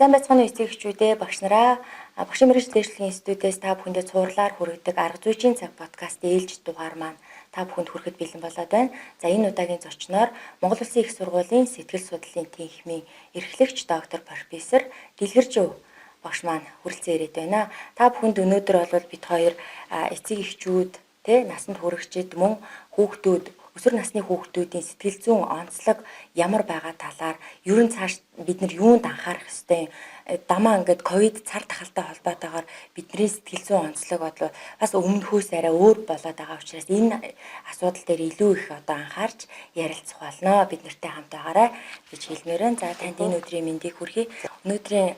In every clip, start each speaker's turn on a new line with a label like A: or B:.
A: Сайн байцгааны эцэг эхчүүдээ багш нараа багшийн мэргэжил дэвшлэгийн институтээс та бүхэндээ цуурлаар хүргэдэг арга зүйчийн цаг подкаст ээлж дугаар маань та бүхэнд хүрэхэд бэлэн болоод байна. За энэ удаагийн зочноор Монгол Улсын их сургуулийн сэтгэл судлалын тэнхимийн эрхлэгч доктор профессор Дэлгэржөв багш маань хүрэлцэн ирээд байна. Та бүхэнд өнөөдөр бол бид хоёр эцэг эхчүүд насанд хүрэгчид мөн хүүхдүүд өсвөр насны хүүхдүүдийн сэтгэл зүйн онцлог ямар байгаа талаар ерөн цааш бид нар юунд анхаарах ёстой дамаа ингээд ковид цар тахалтай холбоотойгоор бидний сэтгэл зүйн онцлог бодлоо бас өмнөхөөс арай өөр болоод байгаа учраас энэ асуудал дээр илүү их анхаарч ярилцах болно. Бид нартай хамт байгаарай гэж хэлмээр байна. За танд энэ өдрийн мэндийг хүргэе. Өнөөдрийн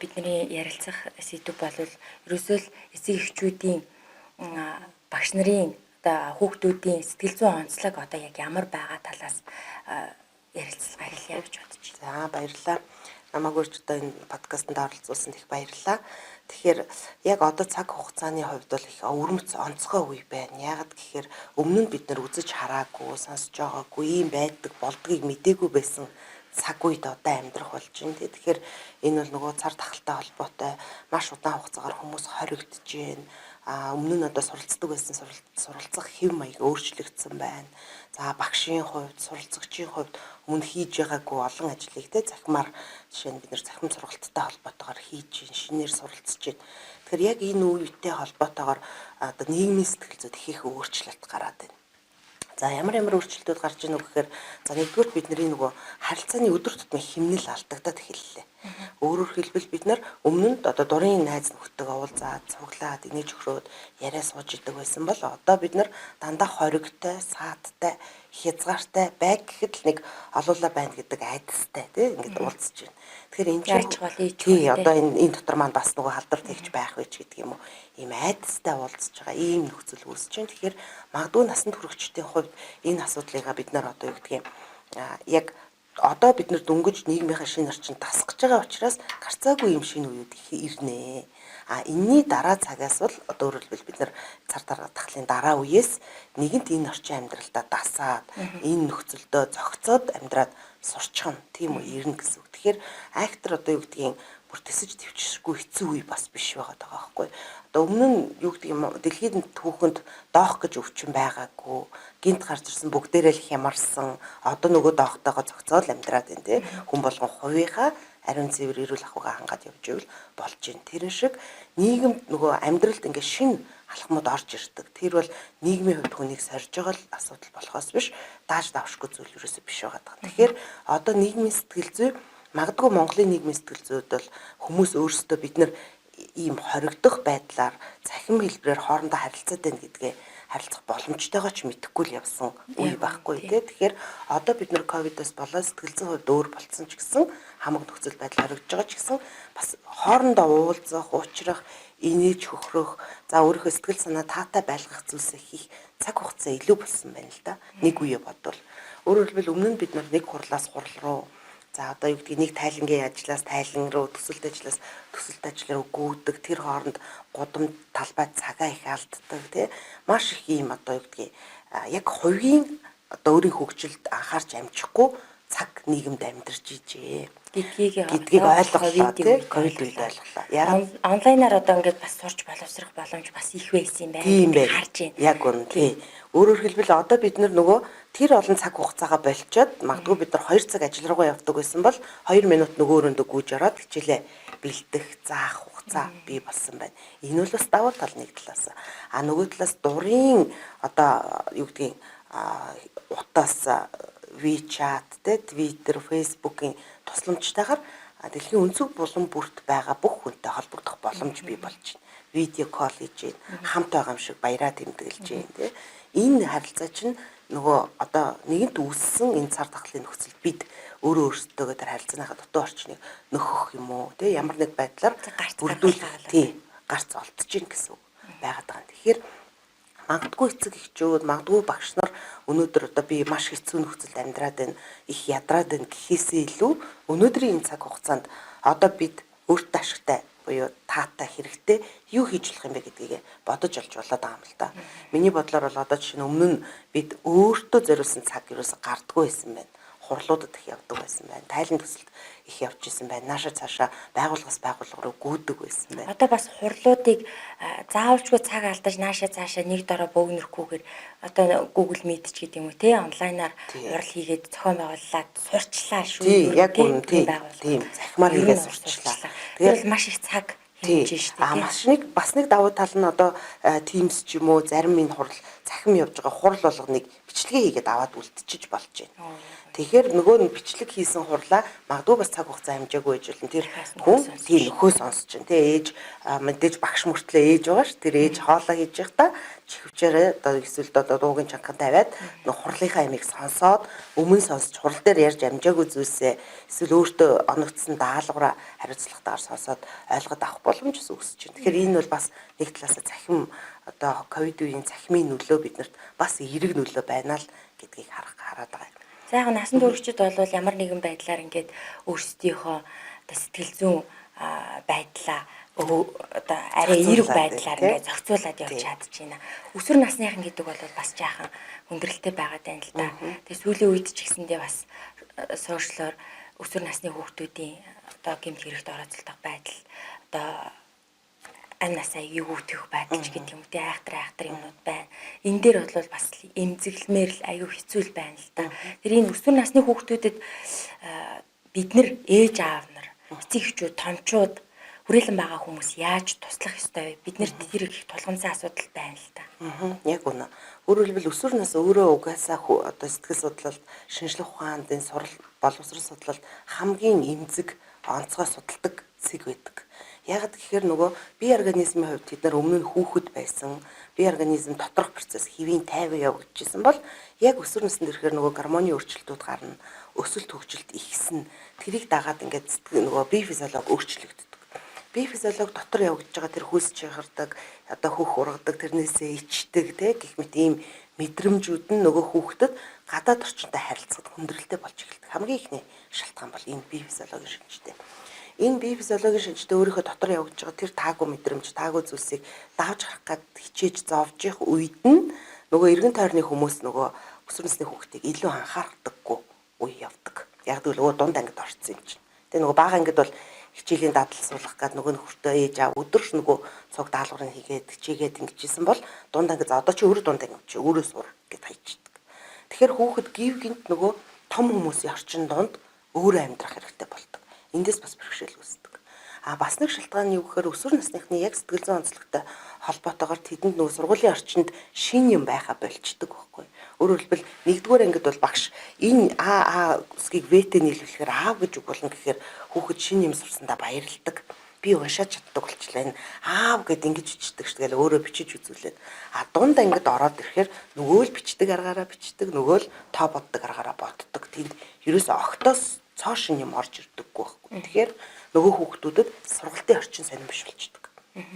A: бидний ярилцах сэдв бол ерөөсөө л эцэг эхчүүдийн багш нарын хүүхдүүдийн сэтгэл зүйн онцлог яг ямар байгаа талаас ярилцлага хэлье гэж бодож
B: За
A: байна.
B: баярлалаа. Намайг урьж энэ подкастт оролцуулсан их баярлалаа. Тэгэхээр яг одоо цаг хугацааны хувьд бол их өвөрмөц онцгой үе байна. Яагаад гэхээр өмнө нь бид нар үзэж хараагүй, сонсож байгаагүй ийм байдаг болдгийг мдээгүй байсан цаг үед одоо амьдрах болж байна. Тэгэхээр энэ бол нөгөө цар тахалтай холбоотой маш удаан хугацаагаар хүмүүс хоригдож байна. Өмнө нь одоо суралцдаг байсан суралцах хэв маяг өөрчлөгдсөн байна. За багшийн хувьд, суралцагчийн хувьд өмнө хийж байгаагүй олон ажлыг захимаар жишээ нь бид нар захим сургалттай холбоотойгоор хийж, шинээр суралцж байна. Тэгэхээр яг энэ үетэй холбоотойгоор одоо нийгмийн сэтгэл зүйд их өөрчлөлт гараад байна. За ямар өөрчлөлтүүд гарч ийнө гэхээр за нэгдүгээр бидний нөгөө харилцааны өдөр тутмын хэмнэл алдагдаад эхэллээ. Өөрөөр хэлбэл бид нар өмнө нь одоо дурын найз нөхдөдөө уулзаад цуглаад инээж өгрөөд яриа сууж идэг байсан бол одоо бид нар дандаа хоригтой, саадтай, хязгаартай байг гэхэд л нэг олуулаа байна гэдэг айдастай ингээд уулзж байна. Тэгэхээр энэ чинь одоо энэ дотор маань бас нөгөө халдвар тэгж байх байж гэдэг юм уу. Ийм айдастай уулзж байгаа ийм нөхцөл үүсэж байна. Тэгэхээр магадгүй насанд хүрэгчдийн хувьд энэ асуудлыг бид нар одоо юу гэдгийг яг одоо бид нар дөнгөж нийгмийнхаа шинэ орчинд тасгаж байгаа учраас гарцаагүй юм шинэ үеуд ирнэ. Энэний дараа цагаас бол одоо өөрөөр хэлбэл бид нар цар тахлын дараа үеэс нэгэнт энэ орчин амьдралдаа дасаад энэ нөхцөлдөө зохицоод амьдраад сурчхна тийм үү ирнэ гэсэн үг. Тэгэхээр актер одоо юу гэдгийг бүр тэсэж төвчшгүй хэцүү үе бас биш байгаа байхгүй. Одоо өмнө нь юу гэдэг юм дэлхийн түүхэнд доох гэж өвчин байгаагүй гинт гарч ирсэн бүгдээрээ л хямарсан одоо нөгөө доохтойгоо зохицоод амьдраад байна тий хүн болгон хувийнхаа ариун цэвэр эрүүл ахуйгаа хангаад явж ивэл болж байна. Тэр шиг нийгэмд нөгөө амьдралд ингээ шин алхмууд орж ирдэг. Тэр бол нийгмийн хувьд хүнийг сорж байгаа л асуудал болохоос биш дааж давшгүй зүйл ерөөсөө биш байгаа. Тэгэхээр одоо нийгмийн сэтгэл зүй магадгүй Монголын нийгмийн сэтгэл зүйд бол хүмүүс өөрсдөө бид нар ийм хоригдох байдлаар цахим хэлбэрээр хоорондоо харилцаад байна гэдгээ харилцах боломжтойгоо ч мэдэхгүй л явсан үе байхгүй тий. Тэгэхээр одоо бид нар ковидоос болоод сэтгэл зүйн хувьд өөр болцсон ч гэсэн хамаг нөхцөл байдал хоригдож байгаа ч гэсэн бас хоорондоо уулзах, уулзрах, инээж хөхрөх, за өөрийнхөө сэтгэл санаа таатай байлгах зүйлсээ хийх цаг хугацаа илүү болсон байна л да. Нэг үе бодвол өөрөөр хэлбэл өмнө нь бид нар нэг хурлаас хурал руу за одоо юу гэдгийг нэг тайлангийн ажлаас тайлан руу төсөлт ажил руу гүйдэг тэр хооронд гудам талбай цагаа их алддаг тий маш их юм одоо юу гэдгийг яг хувийн одоо өөрийн хөгжилд анхаарч амжихгүй цаг нийгэмд амьдарч ижээ гэдгийг ойлголоо тий ковид үед ойлголоо.
A: Яг онлайнаар одоо ингээд бас сурч боловсрох боломж бас их байсан юм байна. Харж байна.
B: Яг үнэ тий. Өөрөөр хэлбэл одоо бид нөгөө тэр олон цаг хугацаагаа болчоод магадгүй бид нар 2 цаг ажил руугаа явдаг байсан бол 2 минут нөгөө өрөөндөө гүйж ороод хичээлээ бэлдэх заах хугацаа бий болсон байна. Энэ бол бас давуу тал нэг талаас. Нөгөө талаас дурын одоо юу гэдгийг утаас WeChat, Twitter, Facebook-ийн тусламжтайгаар дэлхийн өнцөг булан бүрт байгаа бүх хүнтэй холбогдох боломж бий болж байна. Видео колл хийж байна. Хамт байгаа юм шиг баяраа тэмдэглэж байна тий. Энэ харилцаа чинь нөгөө одоо нэгэнт үүссэн энэ цар тахлын нөхцөл бид өөрөөсдөө тэр харилцааныхаа дутуу орчныг нөхөх юм уу тий ямар нэг байдлаар бүрдүүлэх тий гарц олдож гин гэсэн үг байгаад байгаа. Тэгэхээр магадгүй эцэг эхчүүд, магадгүй багш нар өнөөдөр одоо би маш хэцүү нөхцөлд амьдраад байна, их ядраад байна гэхээсээ илүү өнөөдрийн энэ цаг хугацаанд одоо бид өөртөө ашигтай буюу таатай хэрэгтэй юу хийж болох юм бэ гэдгийг бодож олж болоод байгаа юм л да. Миний бодлоор бол одоо жишээ нь өмнө нь бид өөртөө зориулсан цаг ерөөсө гардггүй байсан байна. хурлуудад их явдаг байсан байна. Тайлан төсөлд их явж исэн байна. Нааша цаашаа байгууллагаас байгууллага руу гүйдэг байсан байна.
A: Одоо бас хурлуудыг заавалчгүй цаг алдаж наашаа цаашаа нэг дороо бөөгнөрөхгүйгээр одоо Google Meet ч гэдэг юм уу те онлайнаар хурал хийгээд зохион байгууллаад сурчлаа шүү.
B: Тийм яг үнэн тийм захимаар хийгээд сурчлаа.
A: Тэгэл маш их цаг хэмжиж шүү дээ.
B: Бас нэг давуу тал нь одоо Teams ч юм уу зарим энэ хурал захим явж байгаа хурал болгоныг бичлэгээ хийгээд аваад үлдчихэж болж байна. Тэгэхээр нөгөө нь бичлэг хийсэн хурлаа магадгүй бас цаг хугацаа хэмжээгүй байж болно. Тэр хүн тийм нөхөө сонсож чинь тий ээж мэдээж багш мөртлөө ээж байгаа ш. Тэр ээж хоолоо хийж байхдаа чихвчээрээ одоо эсвэл одоо дуугийн чангахан тавиад нөгөө хурлынхаа ямиг сонсоод өмнө сонсож хурал дээр ярьж амжаагүй зүйлсээ эсвэл өөртөө оногдсон даалгавраа хариуцлагатаар сонсоод ойлгоод авах боломж өсөж байна. Тэгэхээр энэ бол бас нэг талаасаа цахим одоо ковид үеийн цахимын нөлөө биднэрт бас эерэг нөлөө байна л гэдгийг хараад байгаа юм.
A: За яг насан туршид бол ямар нэгэн байдлаар ингээд өөрсдийнхөө одоо сэтгэл зүйн байдлаа одоо арай эерэг байдлаар ингээд зохицуулаад явж чадчихна. Өсвөр насныхан гэдэг бол бас жаахан хүндрэлтэй байгаад байна л да. Тэгээ сүүлийн үед ч гэсэндээ бас сошиалор өсвөр насны хүүхдүүдийн одоо гэмт хэрэгт орооцолдог байдал одоо амнасаа юугүйтгэх байдал ч гэдэг юм үү айхтар юмнууд байна. Энэ дээр бол бас эмзэглэмээр л аюу хэцүү л байна л да. Тэр энэ өсвөр насны хүүхдүүдэд бид нар ээж аав нар, эцэг эхчүүд, томчууд хүрээлэн байгаа хүмүүс яаж туслах ёстой вэ? Бид нарт тэр их тулгамсан асуудал байна л да.
B: Яг үнэ. Өөрөөр хэлбэл өсвөр нас өөрөө угаасаа одоо сэтгэл судлалд, шинжлэх ухаанд энэ сурал боловсрол судлалд хамгийн эмзэг онцгой судалдаг зэг байдаг. Яг тэгэхээр нөгөө бие организмын хувьд бид нар өмнө нь хүүхэд байсан, бие организм доторх процесс хэвийн тайван явагдажсэн бол яг өсвөр наснд ирэхээр нөгөө гормоны өөрчлөлтүүд гарна, өсөлт хөгжилт ихснэ. Тэрийг дагаад ингээд нөгөө бие физиологи өөрчлөгддөг. Бие физиологи дотор явагдаж байгаа тэр хөлс чихардаг, одоо хөх ургадаг, тэрнээсээ ичдэг гэх мэт ийм мэдрэмжүүд нь нөгөө хүүхдэд гадаад орчинтой харилцахад хүндрэлтэй болж эхэлдэг. Хамгийн ихний шалтгаан бол энэ бие физиологийн шинжтэй. Энэ бие физиологийн шинжтэй өөрийнхөө дотор явагдаж байгаа тэр таагүй мэдрэмж, таагүй зүйлсийг давж харах гад хичээж зовж явах үед нь нөгөө эргэн тойрны хүмүүс нөгөө өсвөр насны хүүхдийг илүү анхаардаггүй үе явдаг. Яг л нөгөө дунд ангид орсон юм чинь. Тэгээ нөгөө бага ангид бол хичээлийн дадал суулгах гад нөгөө нөхөртөө ээж аа өдөрч нөгөө цуг даалгаврыг хийгээд хичээгээд ингэжсэн бол дунд ангид одоо чи өөрөө дунд анги чи өөрөө сур гэд хайчдаг. Тэгэхээр хүүхэд гів гинт нөгөө том хүмүүсийн орчин донд өөрөө амьдрах хэрэгтэй болдог. Эндээс бас бэрхшээл үүсдэг. Бас нэг шалтгаан нь юу гэхээр өсвөр насныхны яг сэтгэл зүйн онцлогтой холбоотойгоор тэдэнд нөгөө сургуулийн орчинд шин юм байха болчдөг байхгүй. Өөрөөр хэлбэл нэгдүгээр ангид бол багш энэ үсгийг вэтэй нийлүүлэхээр аав гэж үг болно гэхээр хүүхэд шин юм сурсандаа баярлдаг. Би уншаад чаддаг болчихлаа энэ аав гэд ингэж бичдэг шүү дээ өөрөө бичиж үзүүлээд. Дунд ангид ороод ирэхээр нөгөө л бичдэг аргаараа бичдэг, нөгөө л тоо боддог аргаараа боддог. Тэнд ерөөсөө огтоос цоо шин юм орж ирдэггүй байхгүй. Тэгэхээр нөгөө хүүхдүүдэд сургалтын орчин сонирн биш болчихдог.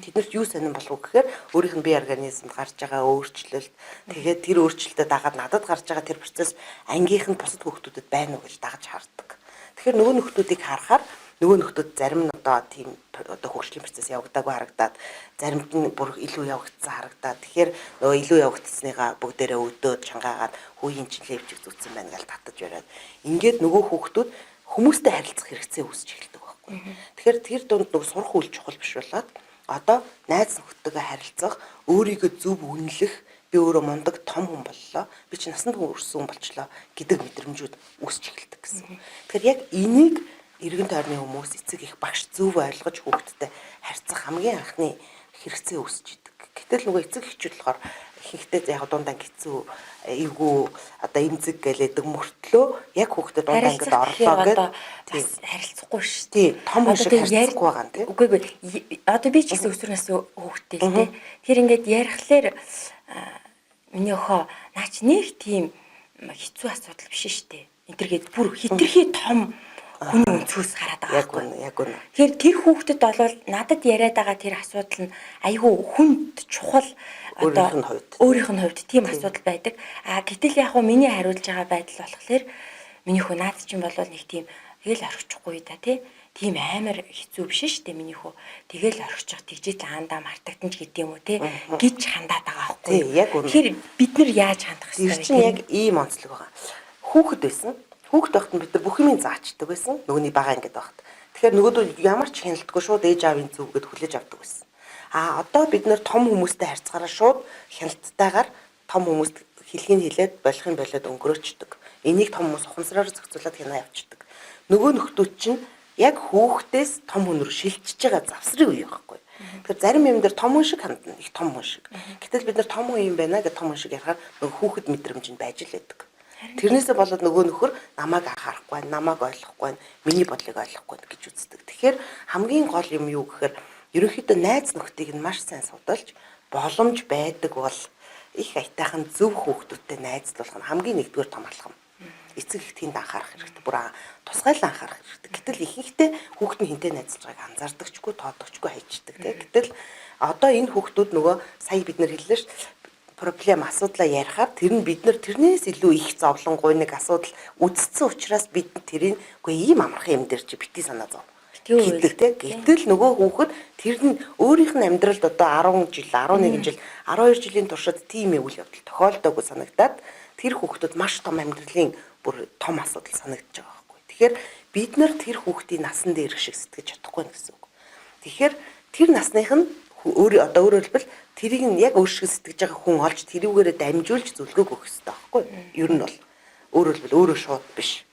B: Тэднэрт юу сонирн болов гэхээр өөрийнх нь бие организмд гарч байгаа өөрчлөлт, тэгээд тэр өөрчлөлтөд дагаад надад гарч байгаа тэр процесс ангийнх нь бусад хүүхдүүдэд байна уу гэж дагаж хардаг. Тэгэхээр нөгөө нөхдүүдийг харахаар нөгөө нөхдүүд зарим нь одоо тийм одоо хөгжлийн процесс явагдаагүй харагдаад заримд нь бүр илүү явагдсан харагдаад тэгэхээр нөгөө илүү явагдсныгаа бүгдээрээ өдөөд чангаагаад хүүгийн чинь левчиг зүтсэн байна гэж татаж бариад ингээд нөгөө хүүхдүүд хүмүүстэй харилцах хэрэгцээ үүсч эхэлдэг байхгүй. Тэгэхээр тэр дунд нөгөө сурах үйл чухал биш болоод одоо найз нөхдөдөө харилцах, өөрийгөө зөв үнэлэх, би өөрөө мундаг том хүн боллоо, би чи насанд хүрсэн хүн болчлоо гэдэг мэдрэмжүүд үүсч эхэлдэг гэсэн. Тэгэхээр яг энийг эргэн тойрны хүмүүс эцэг их багш зөв ойлгож хүүхдтэй харьцах хамгийн анхны хэрэгцээ үүсч идэг. Гэтэл нөгөө эцэг эхчүүд болохоор ихэнхдээ яг дундаа хэцүү эвгүй одоо эмзэг гэлээдэг мөртлөө яг хүүхдэд дундаа ингэж орлоо гэдэг
A: харилцахгүй шүү.
B: Тий, том хүн шиг харилцахгүй байгаа юм тий.
A: Үгүй одоо би ч гэсэн өсвөр насны хүүхдтэй л тий. Тэр ингээд ярихлаар миний охоо наа чи нэг тийм хэцүү асуудал биш шүү дээ. Энтергээд бүр хитрхи том хүний өнцгөөс хараад байгаа байхгүй.
B: Яг үнэ.
A: Тэгэхээр тэр хүүхдэд бол надад яриад байгаа тэр асуудал нь айгүй хүнд чухал одоо өөрийнх нь хувьд тийм асуудал байдаг. Гэтэл яг хөө миний хариулж байгаа байдал болохоор миний хөө наад чинь бол нэг тийм тэгэл орчихгүй да тий. Тийм амар хэцүү биш шүү дээ миний хөө. Тэгэл орчих тэгжээ андаа мартагдсан ч гэдэм үү тий. Гэж хандаад байгаа байхгүй.
B: Тий, яг үнэ.
A: Тэгэхээр бид нар яаж хандах
B: ёстой вэ? Тэр чинь яг ийм онцлог байгаа. Хүүхэд байсан. Хүүхэд байхад нь бид нар бүх юмыг заачдаг байсан. Нөгөөний бага ангид байхад. Тэгэхээр нөгөөдөө ямар ч хяналтгүй шууд ээж аавын зүг гэд хүлээж авдаг байсан. А одоо бид нар том хүмүүстэй харьцахаараа шууд хяналтайгаар том хүмүүст хэлхийг хэлээд болохын болоод өнгөрөөчдөг. Энийг том хүмүүс ухамсараар зохицуулаад хянаа явчихдаг. Нөгөө нөхдүүд чинь яг хүүхдээс том хүн рүү шилжиж байгаа завсрын үе байхгүй. Тэгэхээр зарим юм дээр том хүн шиг хандна, их том хүн шиг. Гэтэл бид нар том хүн юм байна гэж том хүн шиг ярихаар нөгөө хүүхэд мэдрэмж нь байж л байдаг. Тэрнээсээ болоод нөгөө нөхөр намайг анхаарахгүй, намайг ойлгохгүй, миний бодлыг ойлгохгүй гэж үздэг. Тэгэхээр хамгийн гол юм юу гэхээр ерөнхийдөө найз нөхдийг нь маш сайн судалж боломж байдаг бол их аятайхан зөв хүүхдүүдтэй найзлуулах нь хамгийн нэгдүгээр том алхам. Эцэг эхдийн анхаарах хэрэгтэй. Бүр тусгайлан анхаарах хэрэгтэй. Гэтэл ихэнхдээ хүүхэд нь хинтээ найзлж байгааг анзаардагчгүй, тоодогчгүй хайчдаг тийм. Гэтэл одоо энэ хүүхдүүд нөгөө сая бид нар хэллээ шүү дээ. Проблем асуудлаа ярихаар тэр нь бид нар тэрнээс илүү их зовлонгуй нэг асуудал үдцсэн учраас бид тэрийг үгүй ийм амархан юм дээр чи бити санаа зов. Гэдэг тийм. Гэтэл нөгөө хүүхэд тэр нь өөрийнх нь амьдралд одоо 10 жил, 11 жил, 12 жилийн туршид тийм үйл явдал тохиолдоогүй санагдаад тэр хүүхдүүд маш том амьдралын бүр том асуудал санагдаж байгаа байхгүй. Тэгэхээр бид нар тэр хүүхдийн насан дээр шиг сэтгэж чадахгүй гэсэн үг. Тэгэхээр тэр насных нь өөрөөр хэлбэл тэрийг нь яг өөр шиг сэтгэж байгаа хүн олж тэрүүгээрээ дамжуулж зөвлөгөөг өгөх хэрэгтэй байхгүй. Ер нь бол өөрөөр хэлбэл өөрөө шууд биш.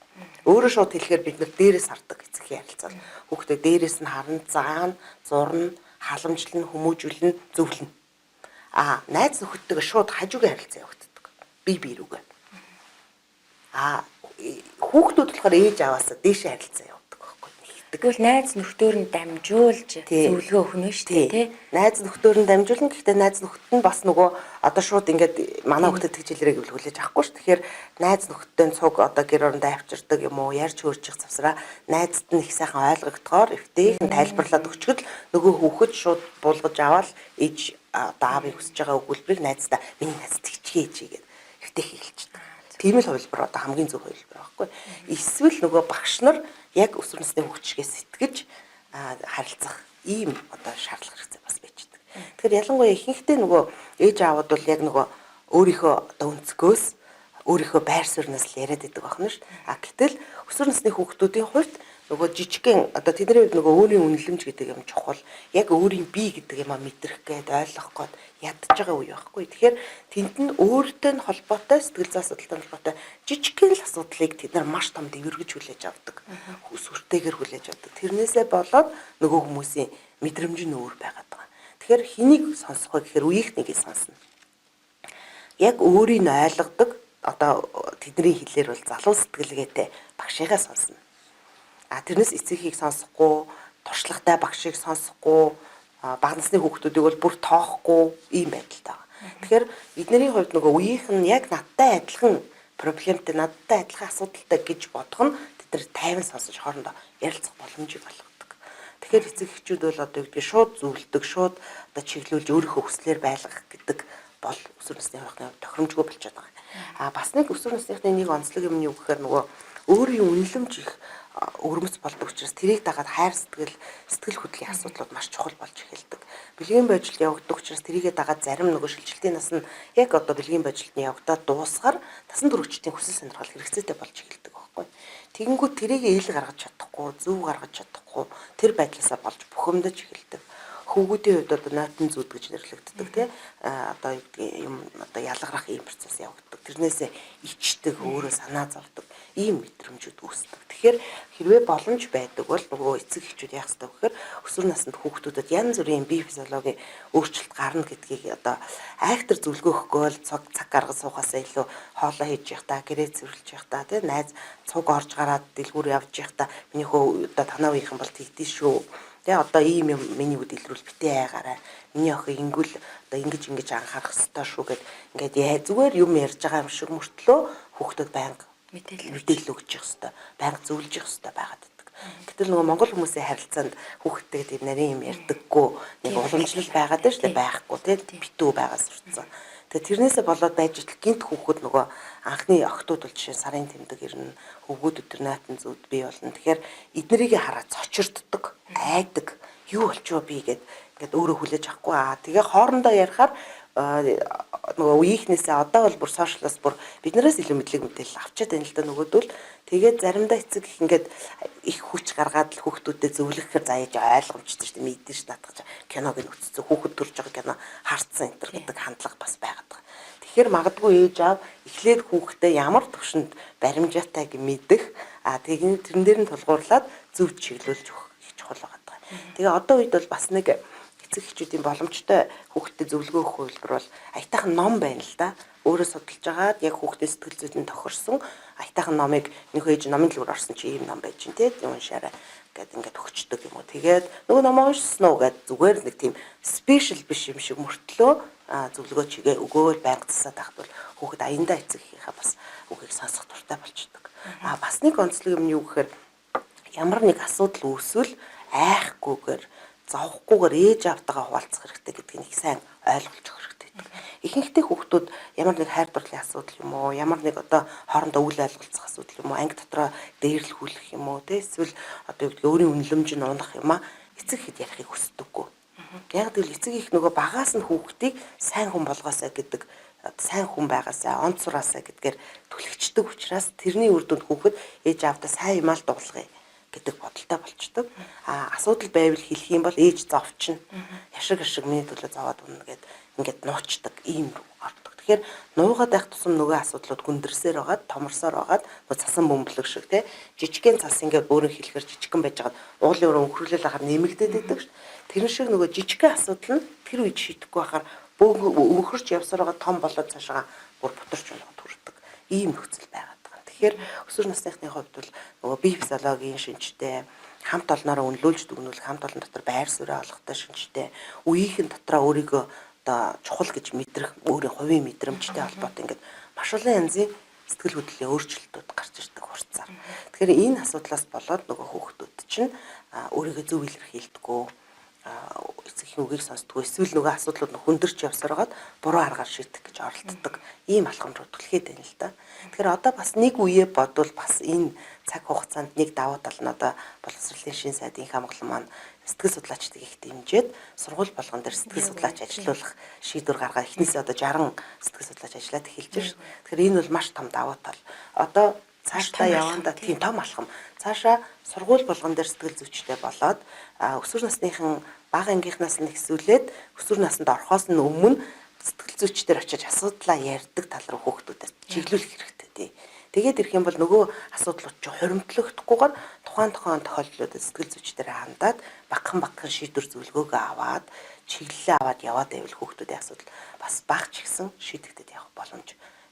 B: Өөрөө шууд хэлэхээр бид нар дээрээс хардаг эцэг ярилцал. Хүүхдээ дээрээс нь харна, заана, зурна, халамжлна, хүмүүжүүлнэ, зөвлөнө. Найз нөхөдтэйгээ шууд хажуугийн харилцаа явагддаг. Бие биерүүгээ. Хүүхдүүд болохоор ээж аваасаа дээшээ харилцаа явуулдаг байхгүй.
A: Тэгвэл найз нөхдөр нь дамжуулж зөвлөгөө өгнө шүү дээ тий.
B: Найз нөхдөр нь дамжуулна. Гэхдээ найз нөхөд нь бас нөгөө одоо шууд ингээд манай хүүхдэд тэгж хэлрээ гэвэл хүлээж авахгүй шүү. Тэгэхээр найз нөхөдтэй цуг одоо гэр орондоо авчирдаг юм уу, ярьж хөрчих завсраа найзд нь их сайхан ойлгогдохоор эвтэйхэн тайлбарлаад өчгөл нөгөө хүүхэд шууд буулгаж аваад ээж одоо аавыг хүсэж байгаа өгүүлбэрийг найздаа миний найз тэгчихээ гэгээд эвтэйх хэлчихдэг. Тийм л хувилбар одоо хамгийн зөв хувилбар байхгүй. Эсвэл нөгөө багш нар яг өсвөр насны хүүхдчгээс сэтгэж харилцах ийм одоо шаардлага хэрэгтэй бас байждаг. Тэгэхээр ялангуяа ихэнхдээ нөгөө ээж аавууд бол яг нөгөө өөрийнхөө одоо өнцгөөс өөрийнхөө байр сууриас л яриад байдаг байна шүү дээ. Гэтэл өсвөр насны хүүхдүүдийн хувьд нөгөө жижигхэн одоо тэдний хувьд нөгөө өөрийн үнэлэмж гэдэг юм чухал. Яг өөрийн бие гэдэг юм мэдрэх гээд ойлгох гээд ядж байгаа үе байхгүй. Тэгэхээр тэнд нь өөртөө нь холбоотой сэтгэл зүйн асуудалтай холбоотой жижигхэн л асуудлыг тэд нар маш том дэвэргэж хүлээж авдаг. Сүртэйгээр хүлээж авдаг. Тэрнээсээ болоод нөгөө хүмүүсийн мэдрэмж нь өөр байгаад байгаа. Тэгэхээр хэнийг сонсох вэ гэхээр үеийнхнийг сонсно. Яг өөрийг нь ойлгодог одоо тэдний хэлээр бол залуу сэтгэлгээтэй багшигаа сонсно. Тэрнээс эцэгхийг сонсохгүй, туршлагатай багшийг сонсохгүй, бага насны хүүхдүүдийг бол бүр тоохгүй ийм байдалтай байгаа. Тэгэхээр бидний хувьд нөгөө үеийнх нь яг надтай адилхан проблемтэй, надтай адилхан асуудалтай гэж бодох нь тэд нар тайван сонсож хоорондоо ярилцах боломжийг олгодог. Тэгэхээр эцэг эхчүүд бол одоо юу гэдгийг шууд зөвлөдөг, шууд одоо чиглүүлж өөрийнхөө хүслээр байлгах гэдэг бол өсвөр насны хувьд тохиромжгүй болчиход байгаа. Бас нэг өсвөр насныхны нэг онцлог юм нь юу гэхээр нөгөө өөрийн үнэлэмж их өрмөц болдог учраас тэрийг дагаад хайр сэтгэл хөдлөлийн асуудлууд маш чухал болж эхэлдэг. Бэлгийн божилт явагддаг учраас тэрийгээ дагаад зарим нөгөө шилжилтийн нас нь яг одоо бэлгийн божилтны явагдаад дуусахаар тасан туршидчдын хүсэл сонирхол хэрэгцээтэй болж эхэлдэг байхгүй. Тэгэнгүүт тэрийгээ ил гаргаж чадахгүй, зөв гаргаж чадахгүй тэр байдлаасаа болж бухимдаж эхэлдэг. Хүүгүүдийн хувьд одоо нойтон зүуд гэж нэрлэгддэг тийм одоо юм одоо ялгарах ийм процесс явагддаг. Тэрнээсээ ичдэг, өөрөө санаа зовдөг ийм мэдрэмжүүд үүсдэг. Тэгэхээр хэрвээ боломж байдаг бол нөгөө эцэг эхчүүд яах ёстой вэ гэхээр өсвөр наснд хүүхдүүдэд янз бүрийн бие физиологийн өөрчлөлт гарна гэдгийг одоо айхтар зөвлөгөө өгөхгүй л цаг гаргаж суухаасаа илүү хоолоо хийж явах та, гэрээ цэвэрлж явах та тийм найз цуг орж гараад дэлгүүр явж явах та миний хөө одоо танаа үеийнхэн бол тэгдэж шүү. Тэгээ одоо ийм юм миний үд илрүүл битээ айгаарай. Миний охин ингүүл одоо ингэж анхаарах хэрэгтэй шүү гэд ингээд зүгээр юм ярьж байгаа юм шиг мөртлөө хүүхдүүд байнга мэдээлэл өгч явах хэрэгтэй. Байнга зөвлөж явах хэрэгтэй байгаад байдаг. Гэтэл нөгөө монгол хүмүүсийн харилцаанд хүүхдтэй тийм нарийн юм ярьдаггүй нэг уламжлал байгаад байна шүү дээ байхгүй тийм битүү байгаас сурцсан. Тэгээ тэрнээсээ болоод байж итл гинт хүүхэд нөгөө анхны охтууд бол жишээ сарын тэмдэг ирнэ хөвгүүд өдөр наатан зүуд бий болно. Тэгэхээр эднэрийг хараад цочирддаг, айдаг, юу болчихоо би гэд ингээд өөрөө хүлээж авахгүй. Тэгээ хоорондоо ярихаар нөгөө үеийнхнээсээ одоо бол бүр сошиалаас бүр биднээс илүү мэдээлэл авчаад байна л да нөгөөдөл. Тэгээд заримдаа эцэг их ингээд их хүч гаргаад л хүүхдүүдэд зөвлөхөөр зааж ойлгомжтой шүү дээ. Мэдэн ш татгаж киног нь үзсэн. Хүүхэд төрж байгаа кино харцсан энэ төр гэдэг хандлага бас байгаад байгаа. Тэгэхээр магадгүй ээж аав эхлээд хүүхдээ ямар төвшөнд баримжаатай гэж мэдэх тэгээд тэрэн дээр нь тулгуурлаад зөв чиглүүлж өгөх их чухал байгаа. Тэгээ одоо үед бол бас нэг эцэг эхчүүдийн боломжтой хүүхдэд зөвлөгөө өгөх хувилбар бол аятайхан ном байна л да. Өөрөө судалж агаад яг хүүхдийн сэтгэл зүйн тохирсон аятайхан номыг нөхөө ээж номын дэлгүүр орсон чи ийм ном байж гин тийм уншаарай гэд ингээд өгчдөг юм уу. Тэгээд нөгөө ном уншсан уу гэд зүгээр нэг тийм спешиал биш юм шиг мөртлөө зөвлөгөө чигээ өгөөл байнга засаад ахт бол хүүхэд аяндаа эцэг эхийнхээ бас үгийг сонсох дуртай болчдөг. Бас нэг онцлог юм юу гэхээр ямар нэг асуудал үүсвэл айхгүйгээр зовхгүйгээр ээж аавтайгаа хуваалцах хэрэгтэй гэдгийг их сайн ойлгуулж өгөх хэрэгтэй байдаг. Ихэнхдээ хүүхдүүд ямар нэг хайр дурлалын асуудал юм уу, ямар нэг одоо хоорондоо үл ойлголцох асуудал юм уу, анги дотроо дээрлэхүүлэх юм уу, эсвэл одоо юу гэдэг өөрийн үнэлэмж нь унах юм эцэг хэд ярихыг хүсдэггүй. Яг гэвэл эцэг их нөгөө багаас нь хүүхдийг сайн хүн болгоосаа гэдэг сайн хүн байгаасаа онц сураасаа гэдгээр түлхэгчдэг учраас тэрний үр дүнд хүүхэд ээж аавдаа сайн юмаа л дуулгая гэдэг бодолтой болчдөг. Асуудал байвал хэлэх юм бол ээж зовчихно. Яшиг миний төлөө зовоод унна гэд ингээд нуучдаг ийм рүү ордог. Тэгэхээр нуугаад байх тусам нөгөө асуудлууд гүндэрсээр байгаад томорсоор байгаад нөгөө цасан бөмбөлөг шиг тий жижигхэн цас ингээд өөрөөр хэлэхээр жижигхэн байжгаад уулын өрөө өнхрүүлэл ахаар нэмэгдээд байдаг ш. Тэр шиг нөгөө жижигхэн асуудал нь тэр үед шийдэхгүй байхаар өнхөрч явсаар байгаа том болоод цаашаа бүр бутарч болоод хүрдэг. Ийм нөхцөл байгаад байгаа. Тэгэхээр өсвөр насныхны хувьд бол нөгөө бие физиологийн шинжтэй хамт олноороо үнэлүүлж дүгнүүлэх хамт олон дотор байр суурь олохтой шинжтэй үеийнхэн дотроо өөрийгөө одоо чухал гэж мэдрэх өөрийн хувийн мэдрэмжтэй холбоотой ингээд маш олон янзын сэтгэл хөдлөлийн өөрчлөлтүүд гарч ирдэг хурцаар. Тэгэхээр энэ асуудлаас болоод нөгөө хүүхдүүд чинь өөрийгөө зөв илэрхийлдэггүй эцэг үгийг сонсдгоо эсвэл нөгөө асуудлууд нь хүндэрч явсаар хагаад буруу аргаар шийдэх гэж оролддог ийм алхамд түлхээд байна л да. Тэгэхээр одоо бас нэг үеэ бодвол бас энэ цаг хугацаанд нэг давуу тал нь одоо боловсролын шин сайдын их хамгаалал маань сэтгэл судлаачдыг их дэмжиж сургууль болгон дээр сэтгэл судлаач ажилуулах шийдвэр гаргаад эхнээсээ одоо 60 сэтгэл судлаач ажиллаад эхэлж байна. Тэгэхээр энэ бол маш том давуу тал. Одоо цаашдаа явандаа тийм том алхам. Цаашаа сургууль болгон дээр сэтгэл зүйчтэй болоод өсвөр насныхан бага ангийнхнаас нь ихсүүлээд өсвөр наснд орохоос нь өмнө сэтгэл зүйчдэр очиж асуудлаа ярьдаг тал руу хүүхдүүдэд чиглүүлэх хэрэгтэй тий. Тэгээд ирэх юм бол нөгөө асуудлууд чи хоримтлогдохгүйгээр тухайн тохиолдлуудад сэтгэл зүйчдэр хандаад багхан шийдвэр зөвлөгөөгөө аваад чиглэлээ аваад яваад байвал хүүхдүүдийн асуудал бас багч гисэн шийдэгдэд явах боломж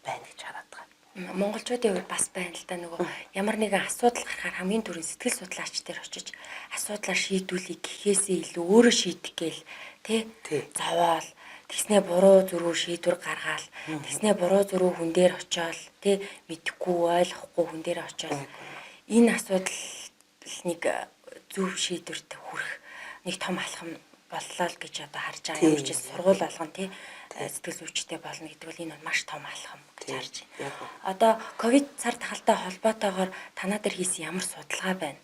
B: байна гэж хараад байгаа.
A: Монголчуудын хувьд бас байна л да нөгөө ямар нэгэн асуудал гарахаар хамгийн түрүүнд сэтгэл судлаач дээр очиж асуудлаа шийдүүлэх гэхээсээ илүү өөрөө шийдэх гээл тий зовоол тэгснээ буруу зөрүү шийдвэр гаргаал тэгснээ буруу зөрүү хүн дээр очиод тий мэдхгүй ойлгохгүй хүн дээр очиод энэ асуудал нэг зөв шийдвэрт хүрэх нэг том алхам боллоо л гэж одоо харж байгаа юм чи сургууль болгон тий сэтгэл зүйчтэй болно гэдэг бол энэ маш том алхам гэж харж байна. Одоо ковид цар тахалтай холбоотойгоор танаа дээр хийсэн ямар судалгаа байна?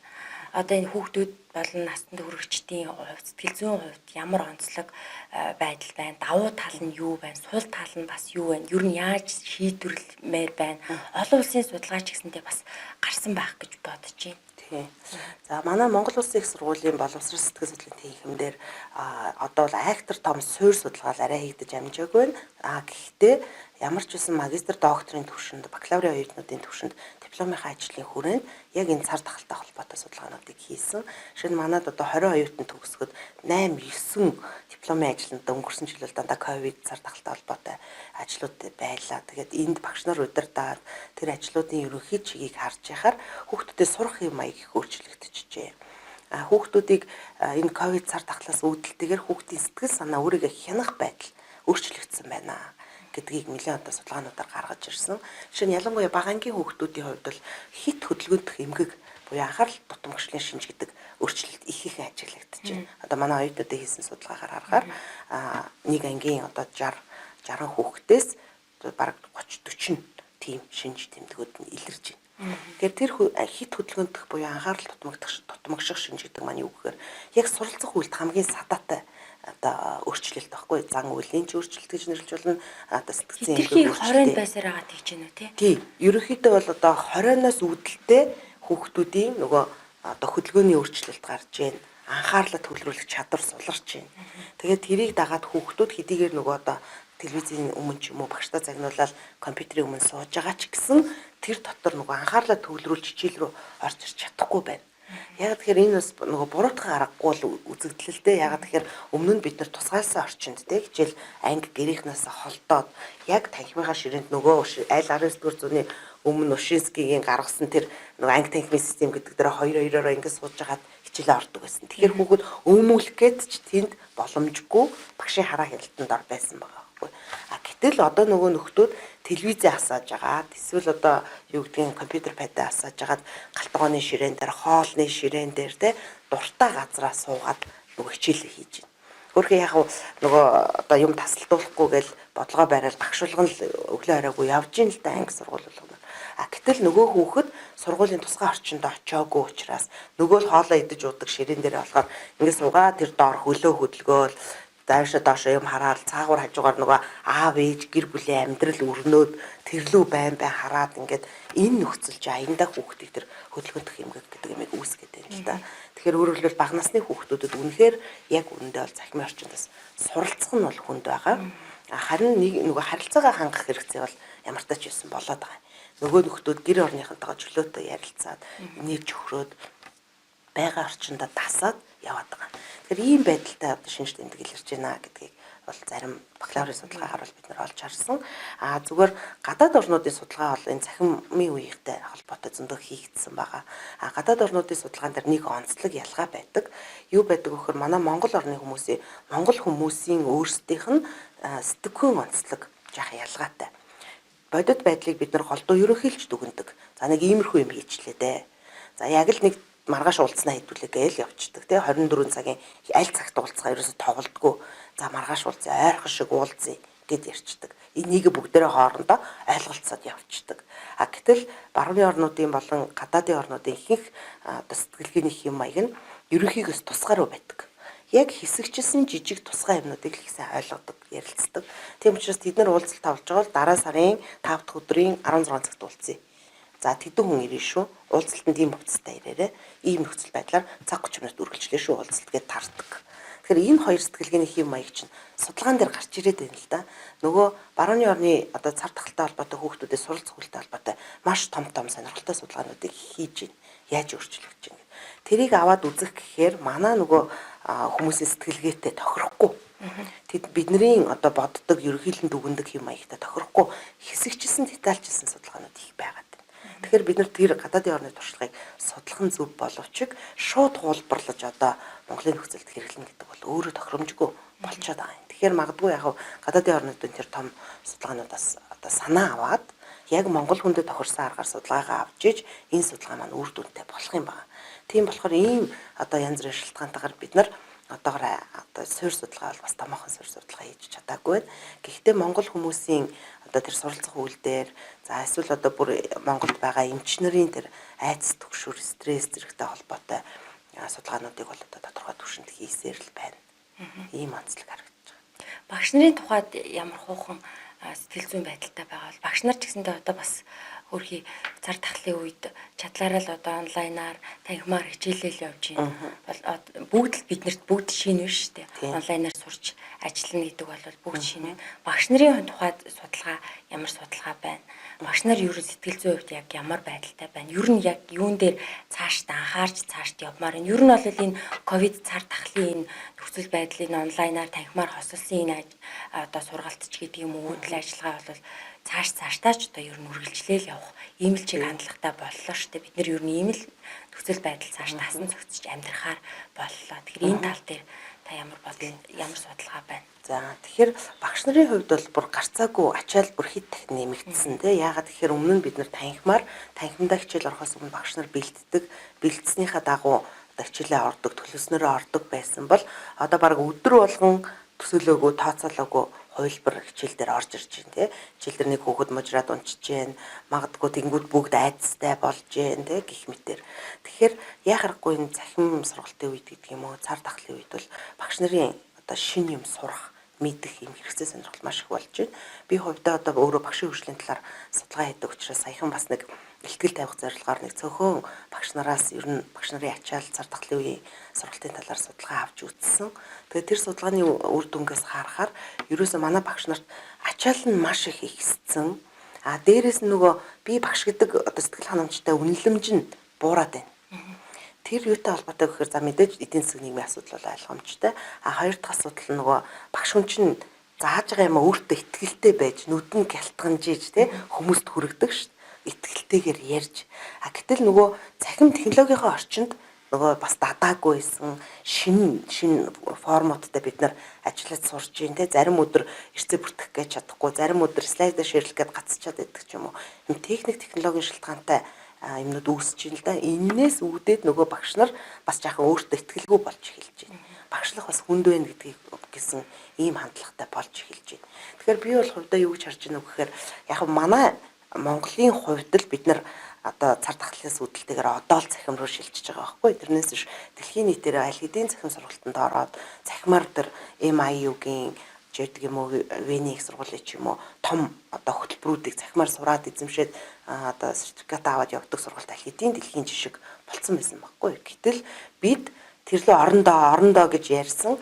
A: Одоо энэ хүүхдүүд болон насанд хүрэгчдийн хувьд сэтгэл зүйн хувьд ямар онцлог байдал байна? Давуу тал нь юу байна? Сул тал нь бас юу байна? Ер нь яаж шийдвэрлэмээр байна? Олон улсын судалгаач гэсэндээ бас гарсан байх гэж бодож байна.
B: За манай Монгол Улсын их сургуулийн боловсрол сэтгэл судлалын тэнхимээр одоо бол айхтар том суурь судалгаа арай хийгдэж амжаагүй байна. Гэхдээ ямар ч үсэн магистр докторийн түвшинд бакалаврын оюутнуудын түвшинд дипломынхаа ажлын хүрээнд яг энэ цар тахалтай холбоотой судалгаануудыг хийсэн. Шинэ манад одоо 20 оюутан төгсгöd 8-9 дипломын ажилд өнгөрсөн жил бол дандаа ковид цар тахалтай холбоотой ажлууд байлаа. Тэгээд энд багш нар удирдаад тэр ажлуудын ерөнхий чигийг харж яхаар хүүхдүүдэд сурах юм маяг их өөрчлөгдөжжээ. Хүүхдүүдийг энэ ковид цар тахлаас үүдэлтэйгээр хүүхдийн сэтгэл санаа өөрийгөө хянах байдал өөрчлөгдсөн байна гэдгийг нэлээд одоо судалгаануудаар гаргаж ирсэн. Жишээ нь ялангуяа бага ангийн хүүхдүүдийн хувьд бол хит хөдөлгөөнт эмгэг буюу анхаарал тутамгчлалын шинж гэдэг өөрчлөлт их ажиглагдаж байна. Одоо манай оюутнуудын хийсэн судалгаагаар харахаар нэг ангийн одоо 60 хүүхдээс бараг 30-40 тийм шинж тэмдгүүд нь илэрж байна. Тэгэхээр тэр хит хөдөлгөөнтөх буюу анхаарал дутмагших шинж гэдэг маань юу гэхээр яг суралцах үйлд хамгийн садаатай одоо өөрчлөлт байхгүй зан үйлийн ч өөрчлөлт гэж нэрлэж болно одоо сэтгцэн
A: Хитрхи
B: эмгэг
A: хоройн
B: өөрчлөлт.
A: байсаар байгаа гэж байна уу тий?
B: Тий. Ерөнхийдөө бол одоо 20-оос үүдэлтэй хүүхдүүдийн нөгөө одоо хөдөлгөөний өөрчлөлт гарч байна. Анхаарлаа төвлөрүүлэх чадвар суларч байна. Тэгээд тэрийг дагаад хүүхдүүд хэдийгээр нөгөө одоо телевизийн өмнө ч юм уу багштай загнуулаад компьютерийн өмнө сууж байгаа ч гэсэн тэр дотор нөгөө анхаарлаа төвлөрүүлж хичээл рүү орж ирч чадахгүй байна. Яг тэгэхээр энэ бас нөгөө буруутгах аргагүй л үзэгдэл л дээ. Яг тэгэхээр өмнө нь бид нар тусгайлсан орчинд те хичээл анги гэрийнхнээс холдоод яг танхимынхаа ширээнд нөгөө аль 19-р зууны өмнө Ушинскигийн гаргасан тэр нөгөө анги танхимын систем гэдэг дээр хоёр-хоёроор ингэ сууж хагаад хичээлээ ордог байсан. Тэгэхээр хүүхэд өвмүүлэх гээд ч тэнд боломжгүй багшийн хараа хяналтанд ор байсан байгаа байхгүй. А гэтэл одоо нөгөө нөхдүүд телевизээ асааж агаад эсвэл одоо юу гэдгийг компьютер падаа асааж агаад галтгооны ширээн дээр хоолны ширээн дээр те дуртай газараа суугаад нөгөө хичээлээ хийж байна. Өөрхөн яг нөгөө одоо юм тасалдуулахгүй гэл бодлогоо бариад багшуулган л өглөө хараагүй явж ийн л да анги сургууль болгоно. А гэтэл нөгөө хүүхэд сургуулийн тусгай орчинд очиагүй учраас нөгөө л хоолоо идэж уудаг ширээн дээр болохоор ингэ суугаад тэр доор хөлөө хөдөлгөөл заашаа доошоо юм хараад цаагуур хажуугаар нөгөө аав ээж гэр бүлийн амьдрал өрнөөд тэрлүү байн хараад ингээд энэ нөхцөл чи аяндаа хүүхдийг тэр хөдөлгөөнтөх юмгэг гэдэг юмыг үүсгэж байна л да. Тэгэхээр өөрөөр хэлбэл бага насны хүүхдүүдэд үнэхээр яг үүндээ бол захимын орчиндээс суралцах нь бол хүнд байгаа. Харин нэг нөгөө харилцаагаа хангах хэрэгцээ бол ямар тач байсан болоод байгаа. Нөгөө нөхдүүд гэр орныхонтойгоо чөлөөтэй ярилцаад нийлж өгрөөд байгаа орчиндөө дасаад яваад байгаа. Тэгэхээр ийм байдалтай одоо шинж тэмдэг илэрч байна гэдгийг бол зарим бакалаврын судалгаагаар бол бид нар олж харсан. Зүгээр гадаад орнуудын судалгаа бол энэ цахимын үеийнхтэй холбоотой зөндөө хийгдсэн байгаа. Гадаад орнуудын судалгаан дээр нэг онцлог ялгаа байдаг. Юу байдаг вэ гэхээр манай Монгол орны Монгол хүмүүсийн өөрсдийнх нь сэтгэхүйн онцлог жаахан ялгаатай. Бодит байдлыг бид нар голдуу ерөнхийлж дүгнэдэг. За нэг иймэрхүү юм хийчлээ дээ. За яг л нэг маргааш уулзнаа хэдүүлээ гээл явчихдаг тий 24 цагийн аль цагт уулзгаа ерөөсө тоглодгоо. За маргааш уулзъя, ойрхон шиг уулзъя гэд ярьцдаг. Энийг бүгдээрээ хоорондоо ойлголцоод явчихдаг. Гэтэл баруун орнуудын болон гадаадын орнуудын ихэнх одоо сэтгэлгээний хэм маяг нь ерөнхийгөөс тусгаар байдаг. Яг хэсэгчилсэн жижиг тусгай юмнуудыг л ихсэн ойлгодог, ярилцдаг. Тийм учраас тэд нар уулзалт тавьж байгаа бол дараа сарын 5 дахь өдрийн 16 цагт уулзъя. За тэдэн хүн ирнэ шүү. Уулзалтанд ийм хувцастай ирээрээ. Ийм нөхцөл байдлаар цаг 30 минут үргэлжлэе шүү уулзалт гэж таардаг. Тэгэхээр энэ хоёр сэтгэлгээний хэм маяг чинь судалгаан дээр гарч ирээд байна л да. Нөгөө барууны орны одоо цар тахалтай холбоотой хүүхдүүдийн суралцах үйлтэй холбоотой маш том сонирхолтой судалгаануудыг хийж байна. Яаж өөрчлөгдөж байна. Тэрийг аваад үзэх гэхээр манай нөгөө хүмүүсийн сэтгэлгээтэй тохирохгүй. Тэд бидний одоо боддог, ерөнхийлөн дүгндэг хэм маягтай тохирохгүй хэсэгчилсэн, детальчилсан судалгаанууд их байгаад байна. Тэгэхээр бид нар тэр гадаадын орны туршлагыг судлах нь зөв боловч шууд хуулбарлаж одоо Монголын нөхцөлд хэрэглэнэ гэдэг бол өөрөө тохиромжгүй болчиход байгаа юм. Тэгэхээр магадгүй яг гадаадын орнуудын тэр том судалгаануудаас одоо санаа аваад яг Монгол хүндэд тохирсон аргаар судалгаагаа авч иж энэ судалгаа маань үр дүнтэй болох юм байна. Тийм болохоор ийм одоо янз бүрийн шалтгаантайгаар бид нар одоогоор одоо суурь судалгаа бол бас томоохон суурь судалгаа хийж чадаагүй байна. Гэхдээ Монгол хүмүүсийн одоо тэр суралцах үйл дээр за эсвэл одоо бүр Монголд байгаа эмч нарын тэр айдас түгшүүр стресс зэрэгтэй холбоотой судалгаануудыг бол одоо тодорхой түвшинд хийсээр л байна. Ийм онцлог харагдаж байгаа.
A: Багш нарын тухайд ямар хуухан сэтгэл зүйн байдалтай байгаа бол багш нар ч гэсэндээ одоо бас хөрхий цар тахлын үед чадлаараа л одоо онлайнаар танхимаар хичээлэл явж байна. Бол бүгд л биднэрт бүгд шинэ биш үү? Онлайнаар сурч ажиллана гэдэг бол бүгд шинэ. Багш нарын тухайд судалгаа ямар судалгаа байна? Багш нар юу сэтгэл зүйн хувьд яг ямар байдалтай байна? Ер нь яг юун дээр цаашд анхаарч цаашд явмаар энэ ер нь бол энэ ковид цар тахлын энэ нөхцөл байдлын онлайнаар танхимаар хосолсон энэ одоо сургалтч гэдэг юм уу үйл ажиллагаа бол цаашдаа ч одоо ер нь үргэлжлээл явах ийм л чиг хандлагатай боллоо шүү дээ. Бид нэр ер нь ийм л нөхцөл байдал цааш тасан цогцож амьдрахаар боллоо. Тэгэхээр энэ тал дээр та ямар бодол ямар судалгаа байна?
B: За тэгэхээр багш нарын хувьд бол бүр гарцаагүй ачаал бүр хит дахин нэмэгдсэн тий. Яагаад тэгэхээр өмнө нь бид нар танхимдаа хичээл орохоос өмнө багш нар бэлддэг. Бэлдснийхаа дагуу одоо хичээлээ ордог, төлөвснөрөө ордог байсан бол одоо баг өдөр болгон төсөөлөөгүй, тооцоолоогүй хувилбар хичээл дээр орж ирж байна тий. Хичээл дээр нэг хүүхэд мужраад унчиж जैन, магадгүй тэнгууд бүгд айцтай болж जैन тий гэх мэтэр. Тэгэхээр яхахгүй энэ цахим сургалтын үед гэдэг юм уу, цар тахлын үед бол багш нарын одоо шин юм сурах мэдэх юм хэрэгцээ сонирхол маш их болж байна. Би хувьдаа одоо өөрөө багшийн хөгжлийн талаар судалгаа хийдэг учраас саяхан бас нэг ихтгэл тавих зорилгоор нэг цөөхөн багш нараас ер нь багш нарын ачаал цар тахлын үеийн сургалтын талаар судалгаа авч үзсэн. Тэгээд тэр судалгааны үр дүнгээс харахаар ерөөсөө манай багш нарт ачаал нь маш их ихссэн. Дээрээс нь нөгөө би багш гэдэг одоо сэтгэл ханамжтай үнэлэмж нь буураад байна. Тэр юутай холбоотой гэхээр за мэдээж эдийн засгийн нийгмийн асуудал бол ойлгомжтой. Хоёр дахь асуудал нь нөгөө багш хүн чинь зааж байгаа юм өөртөө ихтгэлтэй байж нүдэн гялтганжиж тий хүмүүст хүрэгдэг шүү дээ. Итгэлтэйгээр ярьж. Гэтэл нөгөө цахим технологийн орчинд нөгөө бас дадаагүй байсан шин форматтай бид нар ажиллаж сурж байна те зарим өдөр эрсээ бүртгэх гэж чадахгүй зарим өдөр слайдаар ширлэх гээд гацчихад байдаг ч юм уу юм техник технологийн шалтгаантай юмнууд үүсэж байна л да. Эннээс үүдээд нөгөө багш нар бас жаахан өөртөө ихтгэлгүй болж эхэлж байна. Багшлах бас хүнд байна гэдгийг гэсэн ийм хандлагатай болж эхэлж байна. Тэгэхээр би бол хувьдаа юу гэж харж байна вэ гэхээр яг манай Монголын хувьд л бид нар одоо цар тахлын сүдэлтэйгээр одоо л цахим руу шилжиж байгаа байхгүй. Тэрнээс биш дэлхийн нийтээр аль хэдийн цахим сургалтанд ороод цахимаар тэр MIU-гийн жишээдэг юм уу Вений их сургуулийн ч юм уу том одоо хөтөлбөрүүдийг цахимаар сураад эзэмшээд одоо сертификат аваад явдаг сургалт аль хэдийн дэлхийн жишг болцсон байсан байхгүй. Гэтэл бид тэр лөө орондоо гэж ярьсан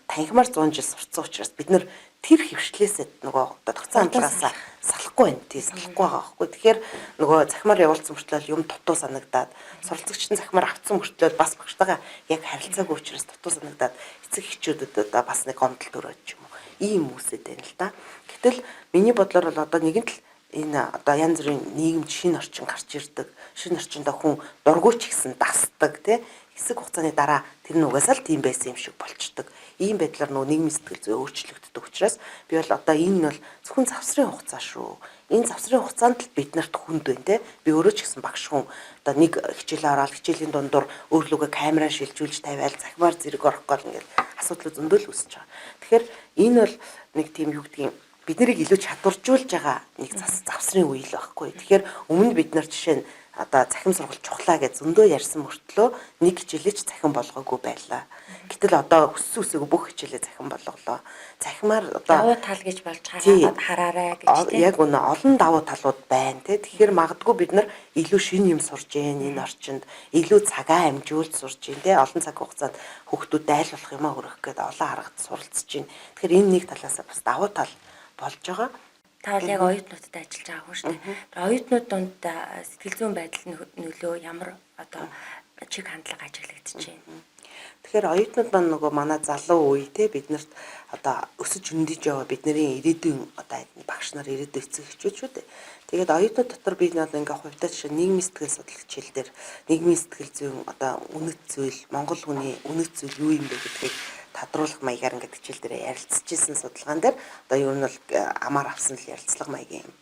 B: танхимаар 100 жил сурцсан учраас бид нар тэр хөвшлээсээ нөгөө одоо тогтсон хамтлагаасаа салахгүй байна. Тий салахгүй байгаа байхгүй. Тэгэхээр нөгөө захимаар явуулсан мөртлөө юм дутуу санагдаад суралцагч нь захимаар авцсан мөртлөө бас багштайгаа яг харилцаагүй учраас дутуу санагдаад эцэг эхчүүдэд одоо бас нэг гомдол төрөөд ч юм уу. Ийм үсэд байна л да. Гэтэл миний бодлоор бол одоо нэгэнт л энэ одоо янз бүрийн нийгэмд шинэ орчин гарч ирдэг. Шинэ орчиндөө хүн дургуйч гэсэн дасдаг тий. Хэсэг хугацааны дараа тэр нь угаасаа л тийм байсан юм шиг болчдөг. Ийм байдлаар нөгөө нийгмийн сэтгэл зүй өөрчлөгддөг учраас би бол одоо энэ нь бол зөвхөн завсрын хугацаа шүү. Энэ завсрын хугацаанд л бид нарт хүнд байна те. Би өөрөө ч гэсэн багш хүн одоо нэг хичээлээ ороод хичээлийн дундуур өөрлөгөө камераа шилжүүлж тавиал захимаар зэрэг орох гол ингээл асуудал зөндөл үүсэж байгаа. Тэгэхээр энэ бол нэг тийм юу гэдгийг бид нарыг илүү чадваржуулж байгаа нэг завсрын үе л байхгүй. Тэгэхээр өмнө бид нар жишээ нь одоо цахим сургалт чухлаа гэж зөндөө ярьсан мөртлөө нэг хичээлээ ч цахим болгоогүй байлаа. Гэтэл одоо өссөн бүх хичээлээ цахим болголоо. Цахимаар одоо
A: давуу тал гэж болж хараарай гэж тийм.
B: Яг үнэ олон давуу талууд байна те. Тэгэхээр магадгүй бид нар илүү шинэ юм сурж гэн энэ орчинд илүү цагаа амжуулж сурж гэн те. Олон цаг хугацаанд хүүхдүүд айл болох юмаа хүргэх гээд олон аргад суралцж гэн. Тэгэхээр энэ нэг талаас бас давуу тал болж байгаа.
A: Та бол яг оюутнуудтай ажиллаж байгаа хүн шүү дээ. Тэр оюутнууд донд сэтгэл зүйн байдал нөлөө ямар одоо чиг хандлага ажиглагдаж байна.
B: Тэгэхээр оюутнууд маань нөгөө манай залуу үе те биднэрт одоо өсөж өндөж байгаа бидний ирээдүйн одоо багш нар ирээдүйн эцэг эхчүүд шүү дээ. Тэгээд оюутнууд дотор би нэг ингээ хувьдаа жишээ нийгмийн сэтгэл судлах хичээл дээр нийгмийн сэтгэл зүйн одоо үнэт зүйл Монгол хүний үнэт зүйл юу юм бэ гэдгийг тодруулах маягаар ингээд хичээл дээр ярилцж ирсэн судалгаан дээр одоо юу нь бол амаар авсан л ярилцлага маягийн юм.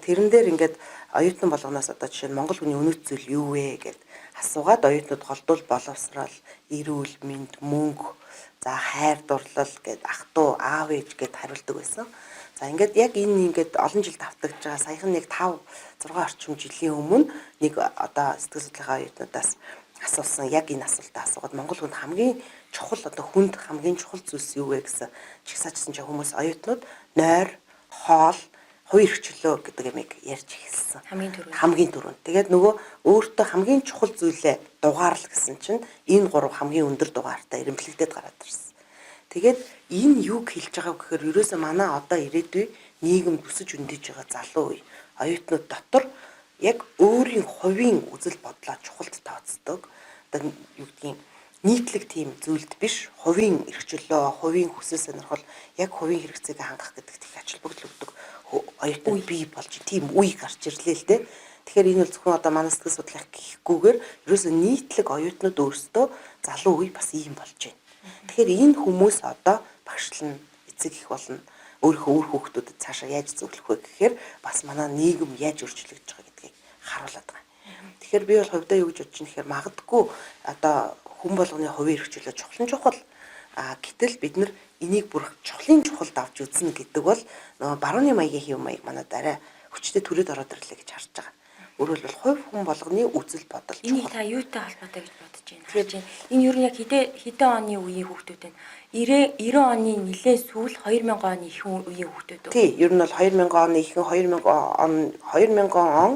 B: Тэрэн дээр ингээд оюутан болгоноос одоо жишээ нь Монгол хүний үнэт зүйл юу вэ гэд асуугаад оюутнууд голдуул боловсрал, эрүүл мэнд, мөнгө, за хайр дурлал гэд ах トゥ аав ээж гэд хариулдаг байсан. За ингээд яг энэ ингээд олон жил давтагдж байгаа саяхан нэг 5 6 орчим жилийн өмнө нэг одоо сэтгэл судлалын оюутнуудаас асуусан яг энэ асуултаа асуугаад Монгол хүнд хамгийн чухал одоо хүнд хамгийн чухал зүйлс юу вэ гэсэн чигсаажсан ч хүмүүс оюутнууд нойр, хоол, хувийн эрхчлөө гэдэг юмыг ярьж эхэлсэн. Хамгийн түрүүнд. Тэгээд нөгөө өөртөө хамгийн чухал зүйлээ дугаарлал гэсэн чинь энэ гурав хамгийн өндөр дугаартай эренблэгдээд гараад ирсэн. Тэгээд энэ юг хэлж байгааг гэхээр ерөөсөө манай одоо ирээдүй нийгэм өсөж өндөж байгаа залуу үе оюутнууд дотор яг өөрийн хувийн үзэл бодлоо чухалд тооцдог. Одоо юу гэдгийг нийтлэг тийм зүйлд биш, хувийн эрхчлөө, хувийн хүсэл сонирхол, яг хувийн хэрэгцээг хангах гэдэгт их ач холбогдол өгдөг оюутнууд бий болж тийм үе гарч ирлээ л дээ. Тэгэхээр энэ бол зөвхөн одоо манай сэтгэл судлах гэхгүйгээр ерөөсөө нийтлэг оюутнууд өөрсдөө залуу үе бас ийм болж байна. Тэгэхээр энэ хүмүүс одоо багшлан эцэг их болно. Өөрийнхөө үр хүүхдүүдэд цаашаа яаж зөвлөх вэ гэхээр бас манай нийгэм яаж өөрчлөгдөж байгаа гэдгийг харуулдаг. Тэгэхээр би бол хувьдаа юу гэж бодож байна гэхээр магадгүй одоо хүн болгоны хувийн эрхчлөө чухал. Гэтэл бид нар энийг бүр чухал давж үзнэ гэдэг бол нөгөө барууны маягийн хэв маяг манад арай хүчтэй төрөд ороод ирлээ гэж харж байгаа. Өөрөөр хэлбэл хувь хүн болгоны үзэл бодол
A: Энийг та юутай холбоотой гэж бодож байна? Харж байна. Энэ ер нь яг хэдэн оны үеийн хүүхдүүд байна? 90 оны нэлээд сүүл 2000 оны ихэнх үеийн хүүхдүүд үү?
B: Тий, ер нь бол 2000 оны ихэнх 2000 он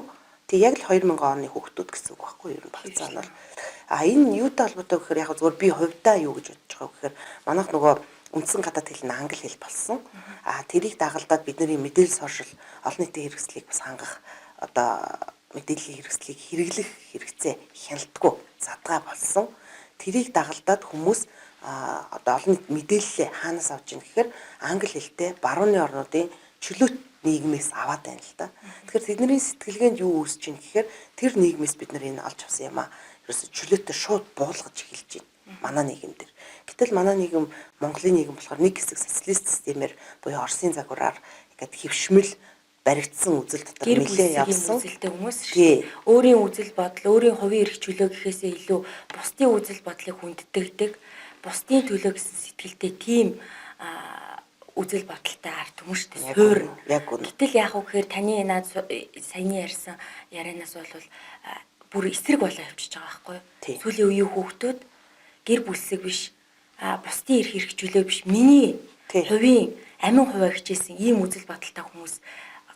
B: тий яг л 2000 оны хүүхдүүд гэсэн үг байхгүй юу? Ер нь багцаа нь бол. Энэ юутай холбоотой гэхээр яг зөвхөн би хувьдаа юу гэж бодож байгаа гэхээр манайх нөгөө үндсэн гадаад хэл нь англи хэл болсон. Тэрийг дагалдаад бидний мэдээлэл сошиал олон нийтийн хэрэгслийг бас хангах одоо мэдээллийн хэрэгслийг хэрэглэх хэрэгцээ хяналтгүй задгаа болсон. Тэрийг дагалдаад хүмүүс одоо олон нийт мэдээлэлээ хаанаас авч ийн гэхээр англи хэлтэй барууны орнуудын чөлөөт нийгмээс аваад байна л да. Тэгэхээр тэдний сэтгэлгээнд юу үүсэж ийн гэхээр тэр нийгмээс бид нар энэ олж авсан юм аа. Ерөөсө чөлөөтэй шууд буулгаж эхэлж байна. Манай нийгэм дээр. Гэтэл манай нийгэм Монголын нийгэм болохоор нэг хэсэг социалист системээр буюу Оросын загвараар ингээд хөвшмөл баригдсан үзэл дотор нэлээ явсан
A: үзэлтэй хүмүүс шүү. Өөрийн үзэл бодол, өөрийн хувийн эрх чөлөө гэхээсээ илүү бусдын үзэл бодлыг хүнддэг, бусдын төлөө гэсэн сэтгэлтэй тийм үзэл бодолтой ард түмэн шүү дээ. Суур.
B: Яг үнэ.
A: Гэтэл яах вэ гэхээр таны наад саяны ярьсан ярианаас бол бүр эсрэг болоо явчихж байгаа байхгүй юу? Сүүлийн үеийн хүүхдүүд гэр бүлсэг биш, бусдын эрх чөлөө биш, миний хувийн амин хуваа хичээсэн ийм үзэл бодолтой хүмүүс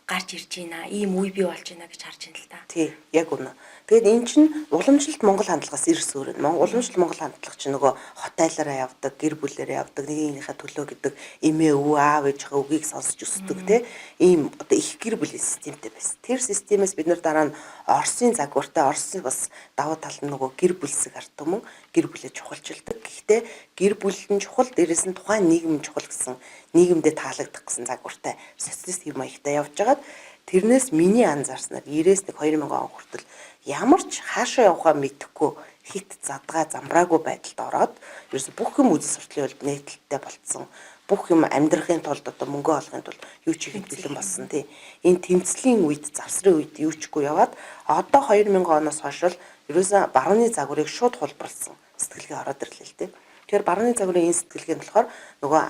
A: гарч ирж байна. Ийм үе бий болж байна гэж харж байна л та.
B: Тий, яг үнэ. Тэгээд эн чинь уламжлалт Монгол хандлагаас ирс өөр. Уламжлалт Монгол хандлага чинь нөгөө хот айлаараа явдаг, гэр бүлээрээ явдаг, нэгнийхээ төлөө гэдэг эмээ өвөө аав ээжийнхээ үгийг сонсч өсдөг те. Ийм одоо их гэр бүлийн системтэй байсан. Тэр системээс бид нар дараа нь Оросын загвартай, Оросын бас давуу тал нь нөгөө гэр бүлсэг ард түмэн гэр бүлээ чухалчилдаг. Гэхдээ гэр бүлэн чухал, дээрээс нь тухайн нийгэм чухал гэсэн нийгэмдээ таалагдах гэсэн загвартай социалист хэв маягтай явж байгаад тэрнээс миний анзаарснаар 90-с 2000 он хүртэл ямар ч хаашаа явахаа мэдэхгүй хит задгаа замбраагүй байдалд ороод ерөөсө бүх юм үзэл сурталын хувьд нээлттэй болцсон. Бүх юм амьдрахын тулд одоо мөнгө олохын тулд юу ч хийхэд бэлэн болсон тий. Энэ тэмцлийн үед завсрын үед юу чгүй яваад одоо 2000 оноос хойш ерөөсө барууны загварыг шууд хулбарлсан сэтгэлгээ ороод ирлээ л тий. Тэгэхээр барууны загварын энэ сэтгэлгээнд болохоор нөгөө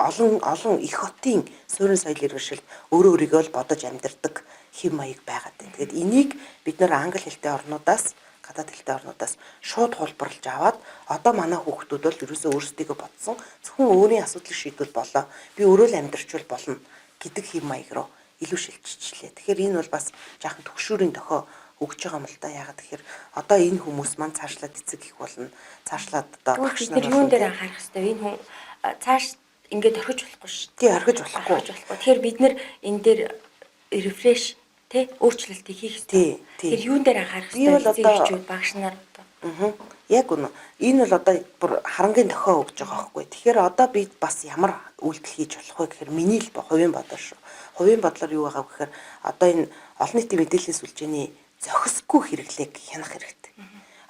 B: олон их хотын суурин соёл иргэншил өөрөө өөрийгөө л бодож амьдардаг хэв маяг байгаад байна. Тэгээд энийг бид нэр англи хэлтэй орнуудаас гадаад хэлтэй орнуудаас шууд хулбарлаж аваад одоо манай хүүхдүүд бол ерөөсөө өөрсдийгөө бодсон зөвхөн өөрийн асуудлыг шийдвэл болоо. Би өөрөө л амьдрчвал болно гэдэг хэв маяг руу илүү шилжчихлээ. Тэгэхээр энэ бол бас жаахан төгшүүрийн дохио өгж байгаа юм л да. Ягаад тэгэхээр одоо энэ хүмүүс маань цаашлаад эцэг их болно. Цаашлаад одоо багш нар
A: юун дээр анхаарах хэрэгтэй. Энэ хүн цааш ингээд орхиж болохгүй шүү.
B: Тий, орхиж болохгүй.
A: Тэгэхээр бид нэр энэ дээр рефреш тий өөрчлөлтийг хийх хэрэгтэй. Тэгэхээр юун дээр анхаарах хэрэгтэй. Эцэгчүүд багш нар
B: яг үнэ. Энэ бол одоо бүр харангийн дохио өгж байгаа байхгүй. Тэгэхээр одоо би бас ямар үйлдэл хийж болох вэ гэхээр миний л хувийн бодол шүү. Хувийн бодлоор юу байгаа вэ гэхээр одоо энэ олон нийтийн мэдээллийн сүлжээний зохисгүй хэрэглээг хянах хэрэгтэй.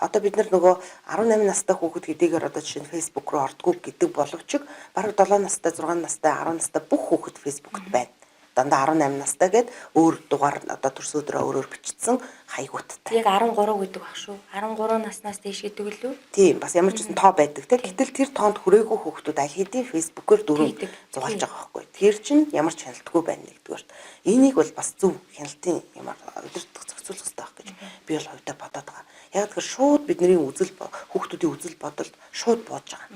B: Одоо бид нар нөгөө 18 настай хүүхэд хэдийгээр одоо жишээ нь Facebook руу ордгоо гэдэг боловч бараг 7 настай, 6 настай, 10 настай бүх хүүхэд Facebook-т байна. Дандаа 18 настай гээд өөр дугаар одоо төрс өдрөө өөрөөр бичсэн хаягууттай.
A: Яг 13 гэдэг баг шүү. 13 наснаас дээш гэдэг л үү?
B: Тийм, бас ямар ч гэсэн тоо байдаг те. Гэтэл тэр тоонд хүрээгүй хүүхдүүд аль хэдийн Facebook-оор дөрөв зугаалж байгаа байхгүй. Тэр чинь ямар ч хяналтгүй байна нэгдүгээр. Энийг бол бас зөв хяналтын ямар удирдах зохицуулах хэрэгтэй байх гэж би бол хувьдаа бодоод байгаа. Яг тэгэхээр шууд бидний хүүхдүүдийн үзэл бодол шууд бууж байгаа.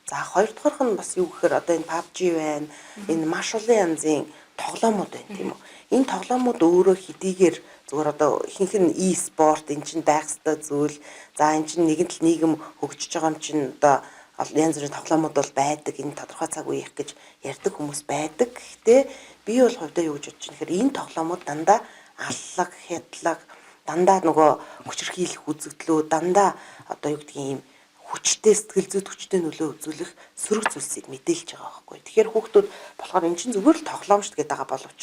B: За хоёрдугаарх нь бас юу гэхээр одоо энэ PUBG байна. Энэ маш олон янзын тоглоомууд байна тийм үү. Энэ тоглоомууд өөрөө хэдийгээр зүгээр одоо ихэнх нь e-спорт эн чинь байх ёстой зүйл. За эн чинь нэгэн тал нийгэм хөгжиж байгаа юм чинь одоо янз бүрийн тоглоомууд бол байдаг. Энэ тодорхой цаг үеих гэж ярьдаг хүмүүс байдаг. Гэхдээ би бол хувьдаа юу гэж бодож байна гэхээр энэ тоглоомууд дандаа аллаг, хядлаг, дандаа нөгөө хүчирхийлэх үзэгдлүүд, дандаа одоо юу гэдгийг юм хүчтэй сэтгэл зүйд хүчтэй нөлөө үзүүлэх сөрөг зүйлсийг мэдээлж байгаа байхгүй. Тэгэхээр хүүхдүүд болохоор эн чинь зүгээр л тоглоом шүү гэдэг байгаа боловч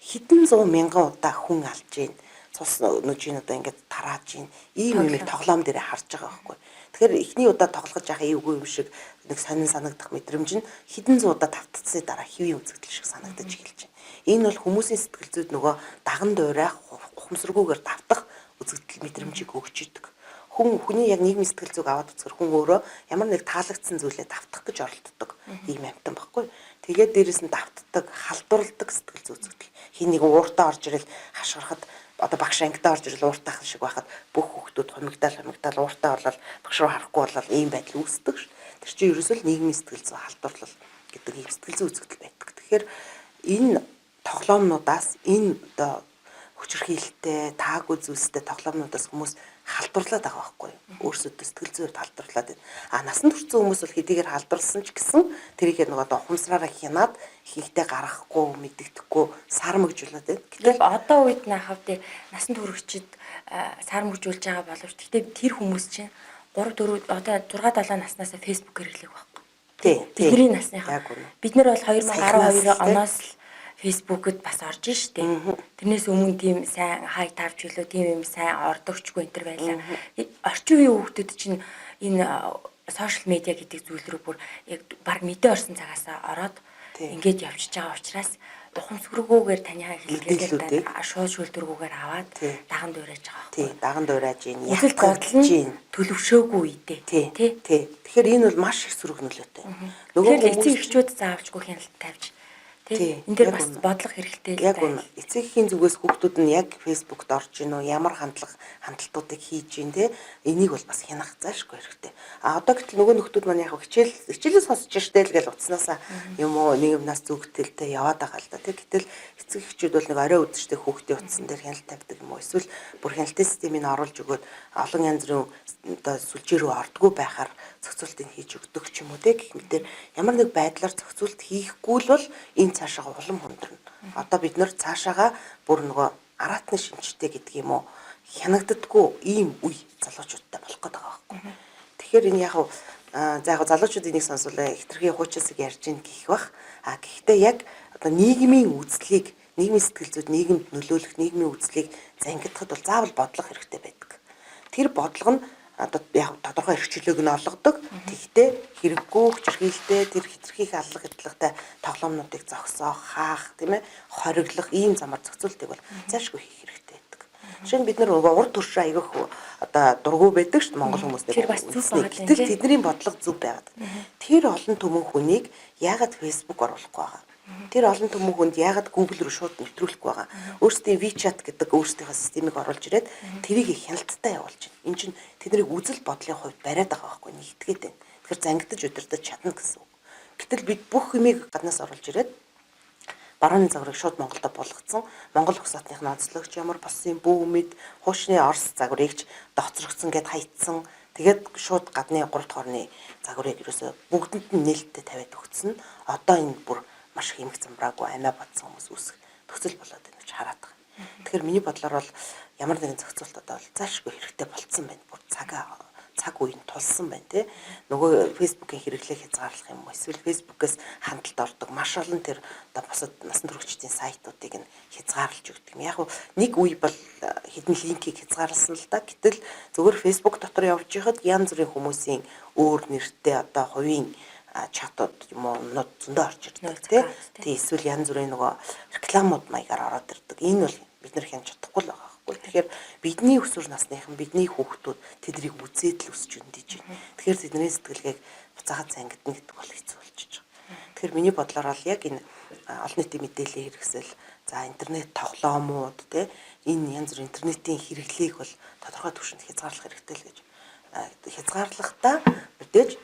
B: хэдэн зуун мянган удаа хүн алж гин цус нүжийн одоо ингээд тарааж гин ийм юм тоглоом дээр харж байгаа байхгүй. Тэгэхээр эхний удаа тоглож яхаа эвгүй юм шиг нэг сонин санагдах мэдрэмж нь хэдэн зуун удаа тавтцсны дараа хэвийн үзэгдэл шиг санагдаж эхэлж байна. Энэ бол хүмүүсийн сэтгэл зүйд нөгөө даган дуурайх ухамсаргүйгээр давтах үзэгдэл мэдрэмжийг өгч идэг. хүний яг нийгмийн сэтгэл зүг аваад үзэхэр хүн өөрөө ямар нэг таалагдсан зүйлээ давтах гэж оролддог ийм амтан баггүй. Тэгээд дээрэс нь давтдаг, халдварладаг сэтгэл зүй үзэгдэл. Хин нэг ууртаа орж ирэл хашгирахад одоо багш ангидаа орж ирэл ууртаах шиг байхад бүх хүүхдүүд хумигдаал ууртаа болол багш руу харахгүй болол ийм байдал үүсдэг ш. Тэр чинь ерөөсөө л нийгмийн сэтгэл зүй халдварлал гэдэг ийм сэтгэл зүй үзэгдэл байдаг. Тэгэхээр энэ тоглоомнуудаас энэ одоо хүчирхийлэлтэй, таагүй зүйлстэй тоглоомнуудаас хүмүүс халдварлаад байгаа байхгүй юу? Өөрсдөө сэтгэл зүйд халдварлаад байна. Насанд хүрсэн хүмүүс бол хэдийгээр халдварлсан ч гэсэн тэрийг нөгөө одоо ухамсараараа хянаад ихэнхдээ гаргахгүй, мэддэхгүй, сармэгжүүлээд байна.
A: Гэтэл одоо үед нахавд насанд хүрэгчид сармэгжүүлж байгаа боловч гэхдээ тэр хүмүүс чинь 3 4 одоо 6 7 наснаас фэйсбુક хэрэглэх байхгүй. Бидний насныхаа. Бид нар бол 2012 оноос л фэйсбүүкэд бас орж штэ. Тэрнээс өмнө тийм сайн хайт авч гэлөө тийм юм сайн ордогчгүй энэ төр байлаа. Орчин үеийн хүүхдүүд чинь энэ сошиал медиа гэдэг зүйл рүү бүр яг баг мэдээ орсон цагаас ороод ингээд явчихж байгаа учраас ухамсаргүйгээр таниа хэлгээд шууд шүлдэргүйгээр аваад даган дуурайж байгаа.
B: Тий, даган дуурайж ийн,
A: яг бодлоо төлөвшөөгүй үедээ. Тий.
B: Тэгэхээр энэ бол маш их сөрөг нөлөөтэй.
A: Нөгөө эцэг эхчүүд заавчгүй хяналт тавьж энэ дээр бас бодлого хэрэгтэй.
B: Яг үнэ. Эцэгхийн зүгээс хүүхдүүд нь яг фэйсбүүкт орж ийн үү, ямар хандлтуудыг хийж ийн те энийг бол бас хянах заашгүй хэрэгтэй. Одоо гэтэл нөгөө нөхдүүд маань яг хичээлээ сонсож штэ л гэж утснаасаа юм уу нэг юмнаас зүгтэлтэй яваад байгаа л да. Тэг гэтэл эцэг эхчүүд бол нэг орой үдштэй хүүхдийн утсан дээр хяналт тавьдаг юм уу? Эсвэл бүр хяналтын системийг оруулж өгөөд олон янз бүрийн одоо сүлжээ рүү ордгоо байхаар зохицуултыг хийж өгдөг ч юм уу те гэх мэтэр ямар нэг байдлаар зохицуулт хийхгүй л бол энэ цаашаа улам хүндэрнэ. Одоо бид нэр цаашаага бүр нөгөө аратны шинжтэй гэдэг юм уу хянагддаггүй ийм үе залуучуудтай болох гээд байгаа байхгүй. Тэгэхээр энэ яг за яг залуучууд энийг сонсвол хитрхи хуучаасыг ярьж ийн гэх бах. Гэхдээ яг одоо нийгмийн үзлийг, нийгмийн сэтгэл зүйд нийгэмд нөлөөлөх нийгмийн үзлийг зангидахад бол заавал бодлого хэрэгтэй байдаг. Тэр бодлого нь одоо яг тодорхой эрхчлөөг нь олгодог. Тэгтээ хэрэггүй хүчирхийлэлтэй тэр хитрхи их аллах хэтлагтай тоглоомнуудыг зогсоох, хаах, тийм ээ, хориглох ийм замаар зохицуултыг бол заашгүй хийх хэрэгтэй байдаг. Жишээ нь бид нар урд төршөө аягах одоо дургу байдаг шүү дээ Монгол хүмүүстэй. Гэтэл тэдний бодлого зөв байгаад. Тэр олон түмэн хүнийг яагаад фэйсбүүк оруулахгүй байгаа? Тэр олон түмэн хүнд яагаад Google руу шууд нэвтрүүлэхгүй байгаа? Өөрсдийн WeChat гэдэг өөрсдийнхөө системийг оруулж ирээд тэрийг хяналттай явуулж байна. Энэ чинь тэдний үзэл бодлын хувьд бариад байгаа байхгүй нэг итгээд байна. Тэгэхээр зангидаж удирдах чадна гэсэн үг. Гэтэл бид бүх юмыг гаднаас оруулж ирээд барууны загварыг шууд Монголдо болгоцсон. Монгол Уг Сотных ноцлогч ямар болсон бүү мэд хуучны Орос загварыг ч доцрогдсон гэд хайцсан. Тэгээд шууд гадны 3 дахь орны загварыг ерөөсө бүгдэнд нь нээлттэй тавиад өгсөн. Одоо энэ бүр маш их эмх замбраагүй амиа бодсон хүмүүс үүсэх төгсөл болоод байна гэж хараад байгаа. Тэгэхээр миний бодлоор бол ямар нэгэн зохицуулт одоо бол заашгүй хэрэгтэй болцсон байна. Бүр цаг үеийн тулсан байна тий. Нөгөө фэйсбүүкийн хэрэглээг хязгаарлах юм уу? Эсвэл фэйсбүүкээс хандлт ордог маш олон тэр одоо бусад насан туршидчдын сайтуудыг нь хязгаарлаж өгдөг юм. Яг нэг үе бол хэдэн линкийг хязгаарласан л да. Гэтэл зөвхөн фэйсбүүк дотор явж байхад янз бүрийн хүмүүсийн өөр нэртэй одоо хувийн чатууд юм уу зөндөө орж ирдэг тий. Эсвэл янз бүрийн нөгөө рекламууд маягаар ороод ирдэг. Энэ бол бид нар хянж чадахгүй л байгаа байхгүй. Тэгэхээр бидний өсвөр насныхан бидний хүүхдүүд тэднийг үзээд л өсч өндиж байна. Тэгэхээр тэдний сэтгэлгээг буцаагаад зангидна гэдэг бол хэцүү болчихж байгаа. Тэгэхээр миний бодлоор бол яг энэ олон нийтийн мэдээллийн хэрэгсэл за интернет тоглоомууд тий энэ янз бүр интернетийн хэрэглээг бол тодорхой түвшинд хязгаарлах хэрэгтэй л гэж хязгаарлахдаа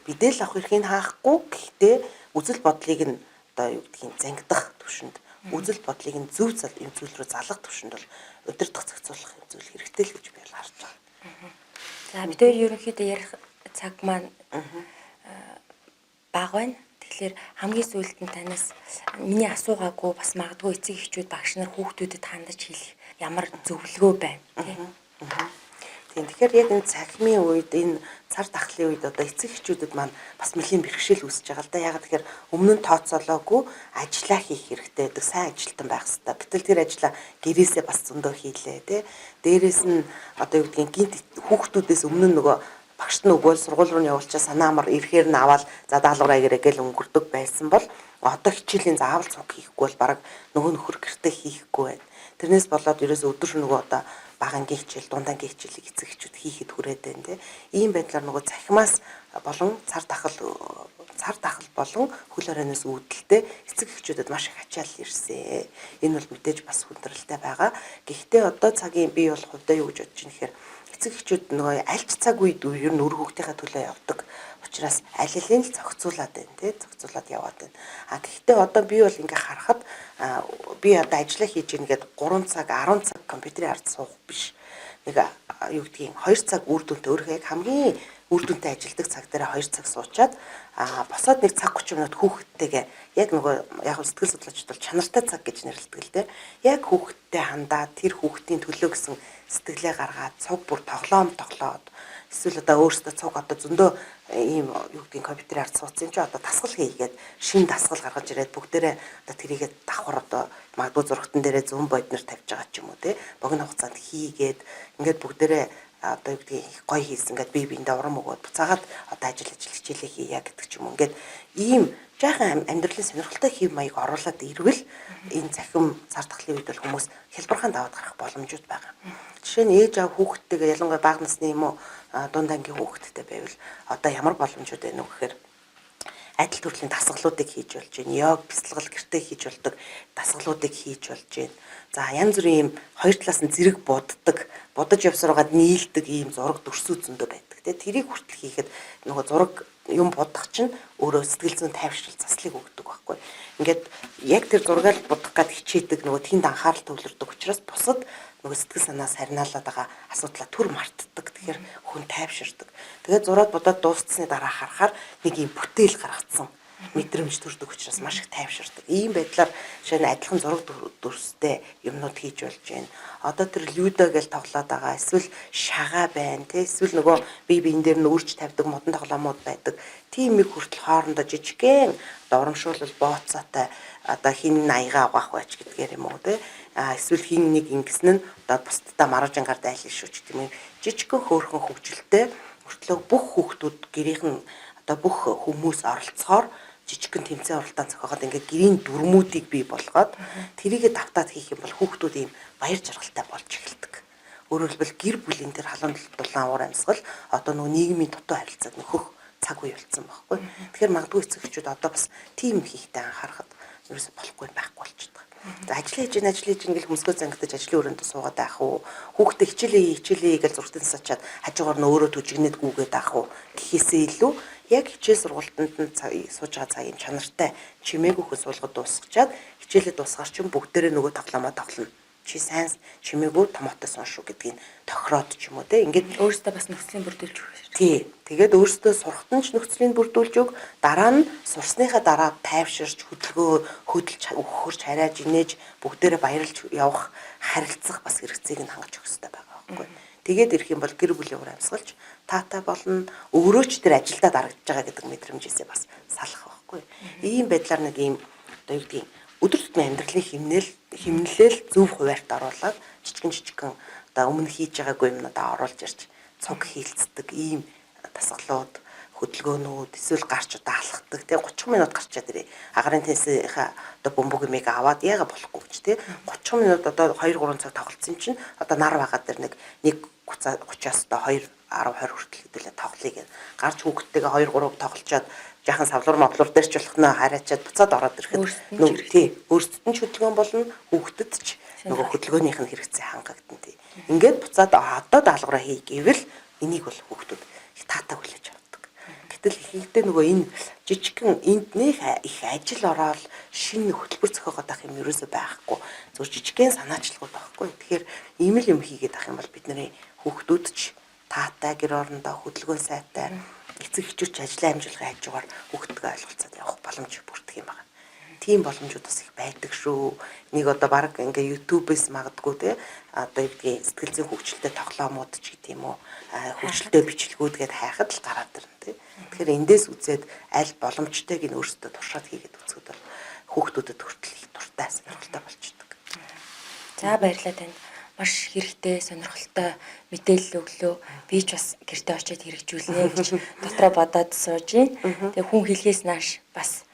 B: мэдээлэл авах эрхийг хаахгүй гэхдээ үзэл бодлыг нь одоо юу гэдгийг зангидах түвшинд үзэл бодлыг нь зөв юм зүйл рүү залгах түвшинд бол удирдах зохицуулах юм зүйл хэрэгтэй л гэж би харж байгаа.
A: За бид хоёр ерөнхийдөө ярих цаг маань бага байна. Тэгэхээр хамгийн сүүлд нь танаас миний асуугаагүй бас магадгүй эцэг эхчүүд багш нар хүүхдүүдэд хандаж хэлэх ямар зөвлөгөө байна тийм.
B: Тэгэхээр яг энэ цахимын үед энэ цар тахлын үед одоо эцэг эхчүүдэд маань бас нэлийн бэрхшээл үүсэж байгаа л да. Яг тэгэхээр өмнө нь тооцоолоогүй ажиллаа хийх хэрэгтэй байдаг. Сайн ажилтан байх хэрэгтэй. Гэтэл тэр ажиллаа гэрээсээ бас зөндөө хийлээ тий. Дээрээс нь одоо юу гэдгийг гинт хүүхдүүдээс өмнө нь нөгөө багшд нь өгөөл сургууль руу явуулчаа санаа амар ирэхээр нь аваад за даалгавраа гэрээ гэл өнгөрдөг байсан бол одоо хичээлийн заавал цуг хийхгүй бол баг нөгөө нөхөр гэртээ хийхгүй байна. Тэрнээс болоод ерөөсөө өдөр нөгөө одоо багангийн хичээл, дундаангийн хичээлийг эцэг эхчүүд хийхэд хүрээд байна те. Ийм байдлаар нөгөө цахимаас болон цар тахал болон хөл хорионоос үүдэлтэй эцэг эхчүүдэд маш их ачаал ирсэн. Энэ бол мэдээж бас хүндрэлтэй байгаа. Гэхдээ одоо цагийн би бол хувьдаа юу гэж бодож байна гэхээр эцэг эхчүүд нөгөө аль ч цаг үед ер нь өр хүүхдийнхээ төлөө явдаг. Учраас аль алийг л зохицуулаад байна тий, зохицуулаад яваад байна. Гэхдээ одоо би бол ингээ харахад би одоо ажиллаа хийж ийн гээд 3 цаг 10 цаг компьютерийн ард суух биш. Нэг юу гэдгийг 2 цаг үр дүнтэй өөрөө хамгийн үр дүнтэй ажилдаг цаг дээр 2 цаг суучаад босоод нэг цаг 30 минут хүүхдтэйгээ яг нөгөө яг сэтгэл судлаачид бол чанартай цаг гэж нэрлэдэг л дээ. Яг хүүхдтэй хандаад тэр хүүхдийн төлөө гэсэн сэтгэлээ гаргаад цуг бүр тоглоод эсвэл одоо өөрөөсөө цуг одоо зөндөө ийм юу гэдгийг компьютерийн ард суудсан чи одоо дасгал хийгээд шин дасгал гаргаж ирээд бүгдээрээ одоо тэрийгээ давхар одоо магадгүй зургатан дээрээ зүүн боднор тавьж байгаа ч юм уу те богино хугацаанд хийгээд ингээд бүгдээрээ одоо юу гэдгийг гоё хийсэн ингээд бие биендээ урам өгөөд буцаагаад одоо ажил хичээлээ хийя гэдэг ч юм уу ингээд ийм жаахан амьдралын сонирхолтой хэв маяг оруулаад ирвэл энэ цахим цар тахлын үед бол хүмүүс хялбархан даваад гарах боломжууд байгаа. Жишээ нь ээж аав хүүхдтэйгээ ялангуяа бага насны юм уу дунд ангийн хүүхдтэй байвал одоо ямар боломжууд байна вэ гэхээр адил төрлийн дасгалуудыг хийж болж байна. Йог, бясалгал гэртээ хийж болдог дасгалуудыг хийж болж байна. За янз бүрийн ийм хоёр талаас нь зэрэг будаж явсараад нийлдэг ийм зураг дүрсүүд зөндөө байдаг. Тэрийг хүртэл хийхэд нөгөө зураг юм бодох чинь өөрөө сэтгэл зүйн тайвшрал заслыг өгдөг байхгүй. Ингээд яг тэр зургаал бодох гад хичээдэг нөгөө тэнд анхаарал төвлөрдөг учраас бусад нөгөө сэтгэл санаас харьнаалаад байгаа асуудлаа түр мартдаг. Тэгэхээр хүн тайвширдаг. Тэгээд зураад бодоод дуусцсны дараа харахаар нэг юм бүтээл гаргацсан мэдрэмж төрдөг учраас маш их тайвширдаг. Ийм байдлаар жишээ нь адилхан зураг дүрстэй юмнууд хийж болж байна. Одоо тэр людо гэж тоглоод байгаа. Эсвэл шагаа байна, тэ эсвэл нөгөө бие биен дээр нь үрж тавьдаг модон тоглоомууд байдаг. Тийм их хүртэл хоорондоо жижигхэн урамшуулал бооцоотой одоо хин аяга авах байж гэдгээр юм уу тэ. Эсвэл хин нэг ингэсэн нь одоо бусдаа маргаж ангаар дайлж шүү ч тийм ээ. Жижигхэн хөөрхөн хөвгөлтэй мөртлөө бүх хүүхдүүд гэрийнх нь одоо бүх хүмүүс оролцохоор жижигхэн тэмцээн уралдаан зохиогоод ингээд гэрийн дүрмүүдийг бий болгоод тэрийгэ давтаад хийх юм бол хүүхдүүд ийм баяр жаргалтай болж эхэлдэг. Өөрөөр хэлбэл гэр бүлийн тэр халуун дулаан уур амьсгал одоо нөгөө нийгмийн дутуу харилцааг нөхөх цаг үе болсон байхгүй. Тэгэхээр магадгүй эцэг эхчүүд одоо бас тийм хийхтэй анхаарахад ерөөсөй болохгүй байхгүй болчихдог. За ажил хийж ингээл хөмсгөө зангидаж ажлын өрөөндөө суугаад байх уу? Хүүхдээ хичээлээ гэж зургтан сачаад хажуугаар нь өөрөө төжигнэд гүгээд байх уу? Гэхээсээ илүү яг хичээл сургалтанд нь сууж байгаа цагийн чанартай чимээгүй хөө суулгад дуусгачаад хичээлээ дуусгаар чинь бүгдээрээ нөгөө тоглоомоо тоглоно. Чи сайн чимээгүй томоотой сон шүү гэдгийг тохироод ч юм уу те ингээд
A: өөрөөсөө бас нөхцөлийн бүрдүүлж өгөх.
B: Тий. Тэгээд өөрөөсөө сурахтан ч нөхцөлийн бүрдүүлж өг дараа нь сурсныхаа дараа тайвширч хөдөлж өгөхөрч харайж инээж бүгдээрээ баярлж явах харилцах бас хэрэгцээг нь хангаж өгөх хэрэгтэй байгаа байхгүй. Тэгээд ирэх юм бол гэр бүлийн уур амьсгалж таатай болно өөрөө ч тэр ажилдаа дарагдж байгаа гэдэг мэдрэмжээсээ бас салах байхгүй. Ийм байдлаар нэг ийм одоо юу гэдгийг өдөр тутмын амьдралын хэмнэлэл зөв хуваарьт оруулаад жижигэн одоо өмнө хийж байгаагүй юмнуудаа оруулж ирж цуг хийлцдэг ийм дасгалууд хөдөлгөөнүүд эсвэл гарч одоо алхдаг тий 30 минут гарчаад ирээ агарын тенсийнхаа одоо бөмбөг юмыг аваад яага болохгүй гэж тий 30 минут одоо 2 3 цаг тоглолцсон чинь одоо нар байгаа дээр нэг 30-аас одоо 2 10 20 хүртэл хэдүүлээ тоглоё гэж гарч хүүхдтэйгээ 2 3 тоглолцоод жаахан савлуур модлуур дээр ч болох нөө харайчаад буцаад ороод ирэхэд нөгөө тий өөрсдөд нь ч хөдөлгөөн болно хүүхдэд ч нөгөө хөдөлгөөнийх нь хэрэгцээ хангагдана тий ингээд буцаад одоо даалгавраа хий гэвэл энийг бол хүүхдүүд их таатай хүлээж авдаг. Гэтэл ихэнхдээ нөгөө энэ жижигхэн энд нэх их ажил ороод шинэ хөтөлбөр зохиогоод авах юм ерөөсөй байхгүй. Зөв жижигхэн санаачлагууд байхгүй. Тэгэхээр ийм л юм хийгээд авах юм бол бидний хүүхдүүд ч таатай гэр орондоо хөдөлгөөн сайтай эцэг эхчүүч ажлын амжилгын хажуугаар хүүхдгээ ойлголцоод явах боломж бүрдэх юм байна. Тийм боломжууд бас их байдаг шүү. Нэг одоо баг ингээ YouTube-ээс магадгүй те одоо юу гэдгийг сэтгэл зүйн хөгжилтэй тоглоомууд ч гэдэг юм уу хөгжилтэй бичлэгүүд гээд хайхад л гараад ирнэ те. Тэгэхээр эндээс үзээд аль боломжтойг нь өөрсдөө туршаад хийгээд үзэхэд бол хүүхдүүдэд хүртэл их дуртай сонирхолтой болчихдог.
A: За баярлалаа танд. Маш хэрэгтэй сонирхолтой мэдээлэл өглөө. Би ч бас гэртээ очиод хэрэгжүүлнэ гэж дотроо бодоод сууж байна. Тэгээ хүн хэлхээс нааш бас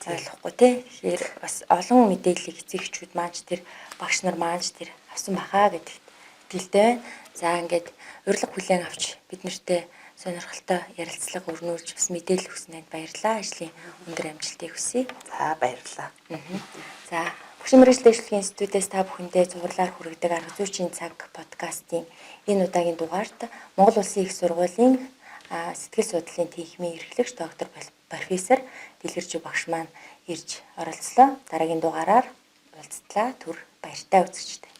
A: ойлгохгүй тий. Тэгэхээр бас олон мэдээллийг эцэг эхчүүд маань тэр багш нар маань тэр авсан бахаа гэдэгт итгэлтэй байна. За ингээд урилга хүлээн авч бид нартэй сонирхолтой ярилцлага өрнүүлж бас мэдээлэл өгснөд баярлалаа. Ажлын өндөр амжилтыг хүсье.
B: За баярлалаа.
A: За Багшийн мэргэжил дэвшлэгийн институтээс та бүхэндээ цувралаар хүргэдэг арга зүйчийн цаг подкастын энэ удаагийн дугаарт Монгол Улсын их сургуулийн сэтгэл судлалын тэнхимийн эрхлэгч доктор профессор Дэлгэржиг багш маань ирж оролцлоо. Дараагийн дугаараар уулзтлаа. Түр баяртай үзэгчтэй.